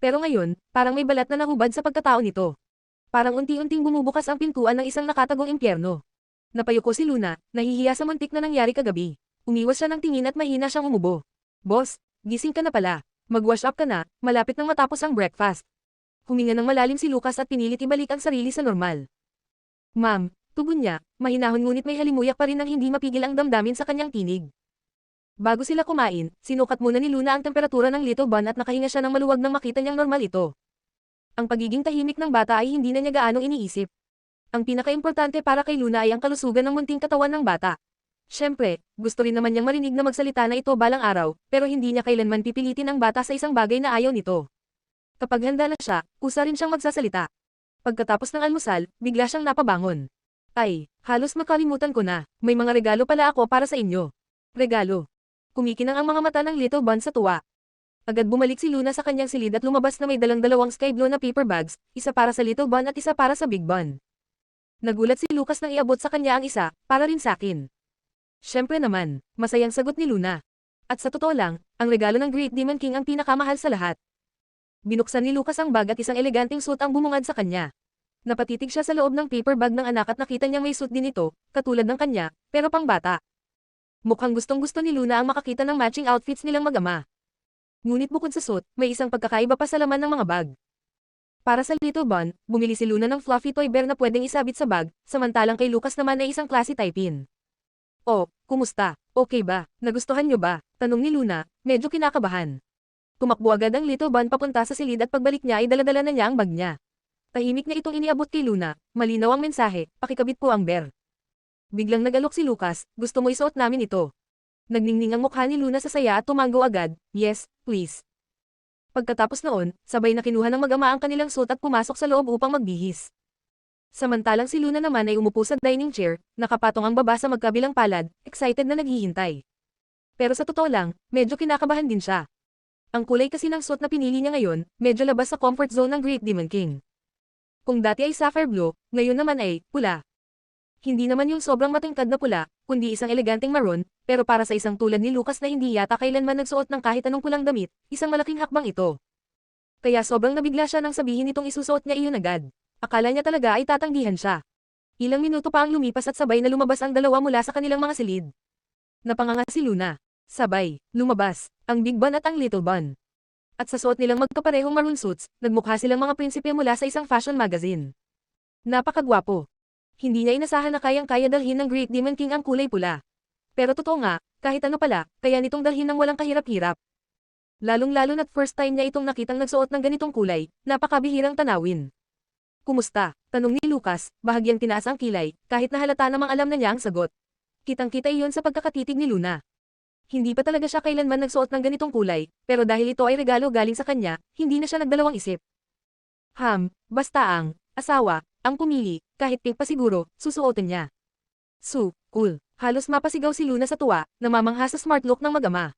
S1: Pero ngayon, parang may balat na nahubad sa pagkatao nito. Parang unti-unting bumubukas ang pintuan ng isang nakatagong impyerno. Napayuko si Luna, nahihiya sa muntik na nangyari kagabi. Umiwas siya ng tingin at mahina siyang umubo. Boss, gising ka na pala. Mag-wash up ka na, malapit nang matapos ang breakfast. Huminga ng malalim si Lucas at pinilit ibalik ang sarili sa normal. Ma'am, tugon niya, mahinahon ngunit may halimuyak pa rin ng hindi mapigil ang damdamin sa kanyang tinig. Bago sila kumain, sinukat muna ni Luna ang temperatura ng Little Bun at nakahinga siya ng maluwag nang makita niyang normal ito. Ang pagiging tahimik ng bata ay hindi na niya gaanong iniisip. Ang pinakaimportante para kay Luna ay ang kalusugan ng munting katawan ng bata. Siyempre, gusto rin naman niyang marinig na magsalita na ito balang araw, pero hindi niya kailanman pipilitin ang bata sa isang bagay na ayaw nito. Kapag handa na siya, kusa rin siyang magsasalita. Pagkatapos ng almusal, bigla siyang napabangon. Ay, halos makalimutan ko na, may mga regalo pala ako para sa inyo. Regalo. Kumikinang ang mga mata ng Little Bun sa tuwa. Agad bumalik si Luna sa kanyang silid at lumabas na may dalang-dalawang sky blue na paper bags, isa para sa Little Bun at isa para sa Big Bun. Nagulat si Lucas nang iabot sa kanya ang isa, para rin sa akin. Siyempre naman, masayang sagot ni Luna. At sa totoo lang, ang regalo ng Great Demon King ang pinakamahal sa lahat. Binuksan ni Lucas ang bag at isang eleganteng suit ang bumungad sa kanya. Napatitig siya sa loob ng paper bag ng anak at nakita niyang may suit din ito, katulad ng kanya, pero pang bata. Mukhang gustong-gusto ni Luna ang makakita ng matching outfits nilang mag-ama. Ngunit bukod sa suit, may isang pagkakaiba pa sa laman ng mga bag. Para sa Little Bun, bumili si Luna ng fluffy toy bear na pwedeng isabit sa bag, samantalang kay Lucas naman ay isang classy tie-pin. Oh, kumusta? Okay ba? Nagustuhan niyo ba? Tanong ni Luna, medyo kinakabahan. Tumakbo agad ang Little Bun papunta sa silid at pagbalik niya ay daladala na niya ang bag niya. Tahimik na itong iniabot kay Luna, malinaw ang mensahe, pakikabit po ang bear. Biglang nag-alok si Lucas, gusto mo isuot namin ito. Nagningning ang mukha ni Luna sa saya at tumango agad, yes, please. Pagkatapos noon, sabay na kinuha ng mag-ama ang kanilang suit at pumasok sa loob upang magbihis. Samantalang si Luna naman ay umupo sa dining chair, nakapatong ang baba sa magkabilang palad, excited na naghihintay. Pero sa totoo lang, medyo kinakabahan din siya. Ang kulay kasi ng suit na pinili niya ngayon, medyo labas sa comfort zone ng Great Demon King. Kung dati ay sapphire blue, ngayon naman ay pula. Hindi naman yung sobrang matingkad na pula, kundi isang eleganteng maroon, pero para sa isang tulad ni Lucas na hindi yata kailanman nagsuot ng kahit anong pulang damit, isang malaking hakbang ito. Kaya sobrang nabigla siya nang sabihin nitong isusuot niya iyon agad. Akala niya talaga ay tatanggihan siya. Ilang minuto pa ang lumipas at sabay na lumabas ang dalawa mula sa kanilang mga silid. Napanganga si Luna. Sabay, lumabas, ang Big Bun at ang Little Bun. At sa suot nilang magkaparehong maroon suits, nagmukha silang mga prinsipe mula sa isang fashion magazine. Napakagwapo. Hindi niya inasahan na kayang-kaya dalhin ng Great Demon King ang kulay pula. Pero totoo nga, kahit ano pala, kaya nitong dalhin ng walang kahirap-hirap. Lalong-lalo na't first time niya itong nakitang nagsuot ng ganitong kulay, napakabihirang tanawin. Kumusta? Tanong ni Lucas, bahagyang tinaas ang kilay, kahit na halata namang alam na niya ang sagot. Kitang-kita iyon sa pagkakatitig ni Luna. Hindi pa talaga siya kailanman nagsuot ng ganitong kulay, pero dahil ito ay regalo galing sa kanya, hindi na siya nagdalawang isip. Basta ang asawa, ang pumili, kahit pink pa siguro, susuotin niya. Cool. Halos mapasigaw si Luna sa tuwa, namamangha sa smart look ng mag-ama.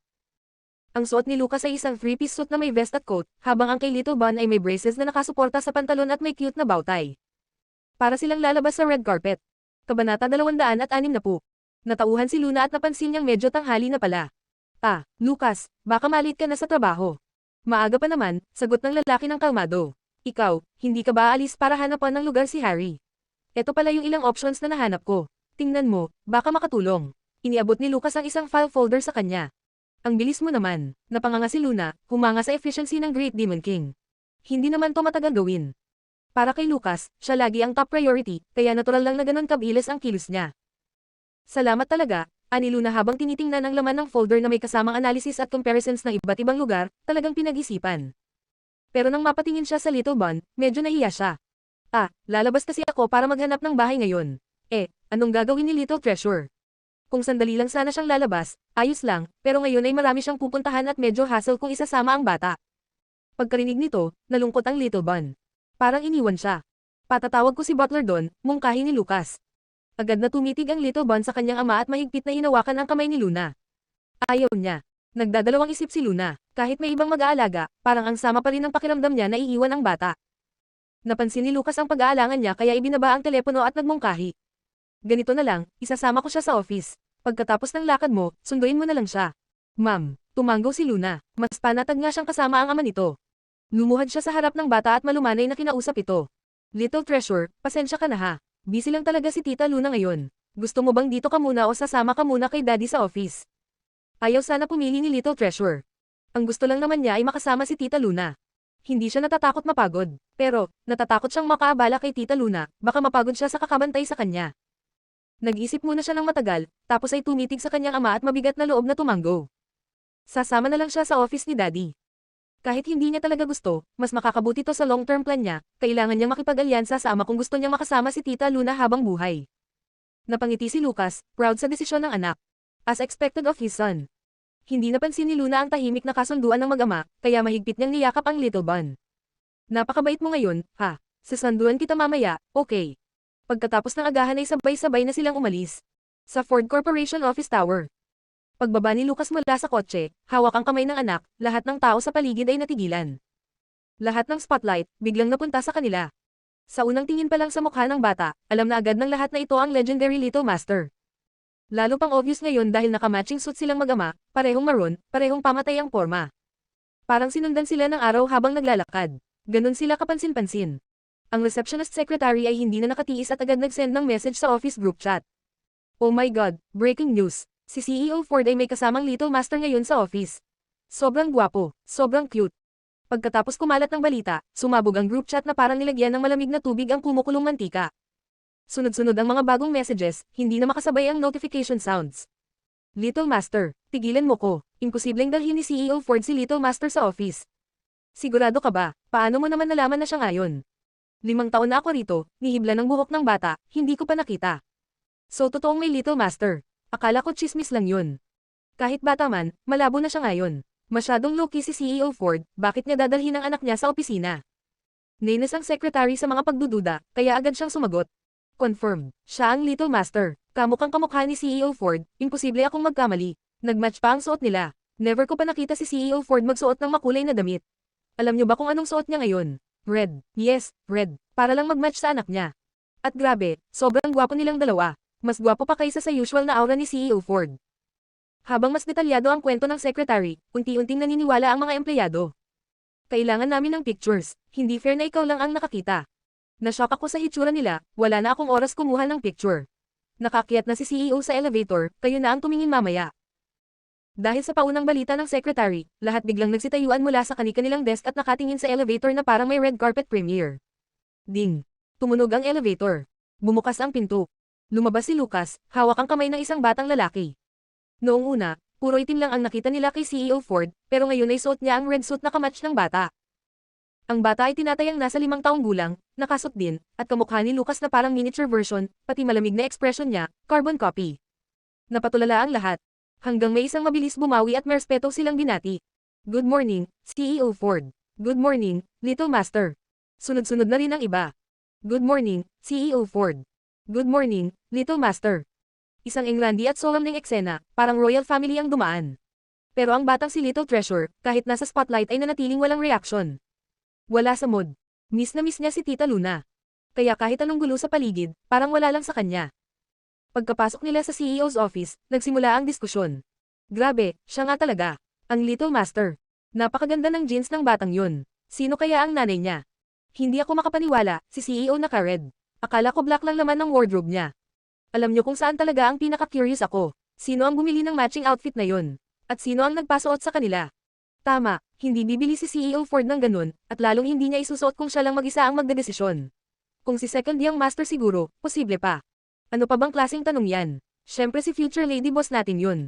S1: Ang suot ni Lucas ay isang three-piece suit na may vest at coat, habang ang kay Little Bun ay may braces na nakasuporta sa pantalon at may cute na bow tie. Para silang lalabas sa red carpet. Kabanata 260. Natauhan si Luna at napansin niyang medyo tanghali na pala. Lucas, baka malit ka na sa trabaho. Maaga pa naman, sagot ng lalaki ng kalmado. Ikaw, hindi ka ba aalis para hanapan ng lugar si Harry? Ito pala yung ilang options na nahanap ko. Tingnan mo, baka makatulong. Iniabot ni Lucas ang isang file folder sa kanya. Ang bilis mo naman, napanganga si Luna, humanga sa efficiency ng Great Demon King. Hindi naman to matagal gawin. Para kay Lucas, siya lagi ang top priority, kaya natural lang na ganon kabilis ang kilos niya. Salamat talaga, ani Luna habang tinitingnan ang laman ng folder na may kasamang analysis at comparisons ng iba't ibang lugar, talagang pinag-isipan. Pero nang mapatingin siya sa Little Bun, medyo nahiya siya. Lalabas kasi ako para maghanap ng bahay ngayon. Anong gagawin ni Little Treasure? Kung sandali lang sana siyang lalabas, ayos lang, pero ngayon ay marami siyang pupuntahan at medyo hassle kung isasama ang bata. Pagkarinig nito, nalungkot ang Little Bun. Parang iniwan siya. Patatawag ko si Butler doon, mungkahi ni Lucas. Agad na tumitig ang Little Bun sa kanyang ama at mahigpit na hinawakan ang kamay ni Luna. Ayaw niya. Nagdadalawang isip si Luna, kahit may ibang mag-aalaga, parang ang sama pa rin ng pakiramdam niya na iiwan ang bata. Napansin ni Lucas ang pag-aalangan niya kaya ibinaba ang telepono at nagmungkahi. Ganito na lang, isasama ko siya sa office. Pagkatapos ng lakad mo, sunduin mo na lang siya. Ma'am, tumanggaw si Luna, mas panatag nga siyang kasama ang ama nito. Lumuhad siya sa harap ng bata at malumanay na kinausap ito. Little Treasure, pasensya ka na ha. Busy lang talaga si Tita Luna ngayon. Gusto mo bang dito ka muna o sasama ka muna kay Daddy sa office? Ayaw sana pumili ni Little Treasure. Ang gusto lang naman niya ay makasama si Tita Luna. Hindi siya natatakot mapagod, pero natatakot siyang makaabala kay Tita Luna, baka mapagod siya sa kakabantay sa kanya. Nag-isip muna siya ng matagal, tapos ay tumitig sa kanyang ama at mabigat na loob na tumanggo. Sasama na lang siya sa office ni Daddy. Kahit hindi niya talaga gusto, mas makakabuti to sa long-term plan niya, kailangan niyang makipag-alyansa sa ama kung gusto niyang makasama si Tita Luna habang buhay. Napangiti si Lucas, proud sa desisyon ng anak. As expected of his son. Hindi napansin ni Luna ang tahimik na kasunduan ng mag-ama, kaya mahigpit niyang niyakap ang little bun. Napakabait mo ngayon, ha? Sasanduan kita mamaya, okay. Pagkatapos ng agahan ay sabay-sabay na silang umalis. Sa Ford Corporation Office Tower. Pagbaba ni Lucas mula sa kotse, hawak ang kamay ng anak, lahat ng tao sa paligid ay natigilan. Lahat ng spotlight, biglang napunta sa kanila. Sa unang tingin pa lang sa mukha ng bata, alam na agad ng lahat na ito ang legendary Little Master. Lalo pang obvious ngayon dahil naka-matching suit silang mag-ama, parehong maroon, parehong pamatay ang porma. Parang sinundan sila ng araw habang naglalakad. Ganon sila kapansin-pansin. Ang receptionist secretary ay hindi na nakatiis at agad nag-send ng message sa office group chat. Oh my God, breaking news. Si CEO Ford ay may kasamang Little Master ngayon sa office. Sobrang gwapo, sobrang cute. Pagkatapos kumalat ng balita, sumabog ang group chat na parang nilagyan ng malamig na tubig ang kumukulong mantika. Sunod-sunod ang mga bagong messages, hindi na makasabay ang notification sounds. Little Master, tigilan mo ko. Imposibleng dalhin ni CEO Ford si Little Master sa office. Sigurado ka ba? Paano mo naman nalaman na siya ngayon? 5 taon na ako rito, nihibla ng buhok ng bata, hindi ko pa nakita. So totoong may Little Master. Akala ko chismis lang yun. Kahit bata man, malabo na siya ngayon. Masyadong low-key si CEO Ford, bakit niya dadalhin ang anak niya sa opisina? Nainis ang secretary sa mga pagdududa, kaya agad siyang sumagot. Confirmed, siya ang Little Master. Kamukhang kamukha ni CEO Ford, imposible akong magkamali. Nagmatch pa ang suot nila. Never ko pa nakita si CEO Ford magsuot ng makulay na damit. Alam niyo ba kung anong suot niya ngayon? Red. Yes, red. Para lang magmatch sa anak niya. At grabe, sobrang gwapo nilang dalawa. Mas gwapo pa kaysa sa usual na aura ni CEO Ford. Habang mas detalyado ang kwento ng secretary, unti-unting naniniwala ang mga empleyado. Kailangan namin ng pictures, hindi fair na ikaw lang ang nakakita. Nashock ako sa hitsura nila, wala na akong oras kumuha ng picture. Nakakyat na si CEO sa elevator, kayo na ang tumingin mamaya. Dahil sa paunang balita ng secretary, lahat biglang nagsitayuan mula sa kani-kanilang desk at nakatingin sa elevator na parang may red carpet premiere. Ding! Tumunog ang elevator. Bumukas ang pinto. Lumabas si Lucas, hawak ang kamay ng isang batang lalaki. Noong una, puro itim lang ang nakita nila kay CEO Ford, pero ngayon ay suot niya ang red suit na kamatch ng bata. Ang bata ay tinatayang nasa 5 taong gulang, nakasuot din, at kamukha ni Lucas na parang miniature version, pati malamig na expression niya, carbon copy. Napatulala ang lahat. Hanggang may isang mabilis bumawi at may respeto silang binati. Good morning, CEO Ford. Good morning, Little Master. Sunod-sunod na rin ang iba. Good morning, CEO Ford. Good morning, Little Master. Isang engrandi at solemneng eksena, parang royal family ang dumaan. Pero ang batang si Little Treasure, kahit nasa spotlight ay nanatiling walang reaction. Wala sa mood. Miss na miss niya si Tita Luna. Kaya kahit anong gulo sa paligid, parang wala lang sa kanya. Pagkapasok nila sa CEO's office, nagsimula ang diskusyon. Grabe, siya nga talaga. Ang Little Master. Napakaganda ng jeans ng batang yun. Sino kaya ang nanay niya? Hindi ako makapaniwala, si CEO naka-red. Akala ko black lang naman ng wardrobe niya. Alam niyo kung saan talaga ang pinaka-curious ako. Sino ang bumili ng matching outfit na yun? At sino ang nagpasuot sa kanila? Tama, hindi bibili si CEO Ford ng ganun, at lalong hindi niya isusuot kung siya lang mag-isa ang magdedesisyon. Kung si second young master siguro, posible pa. Ano pa bang klaseng tanong yan? Syempre si future lady boss natin yun.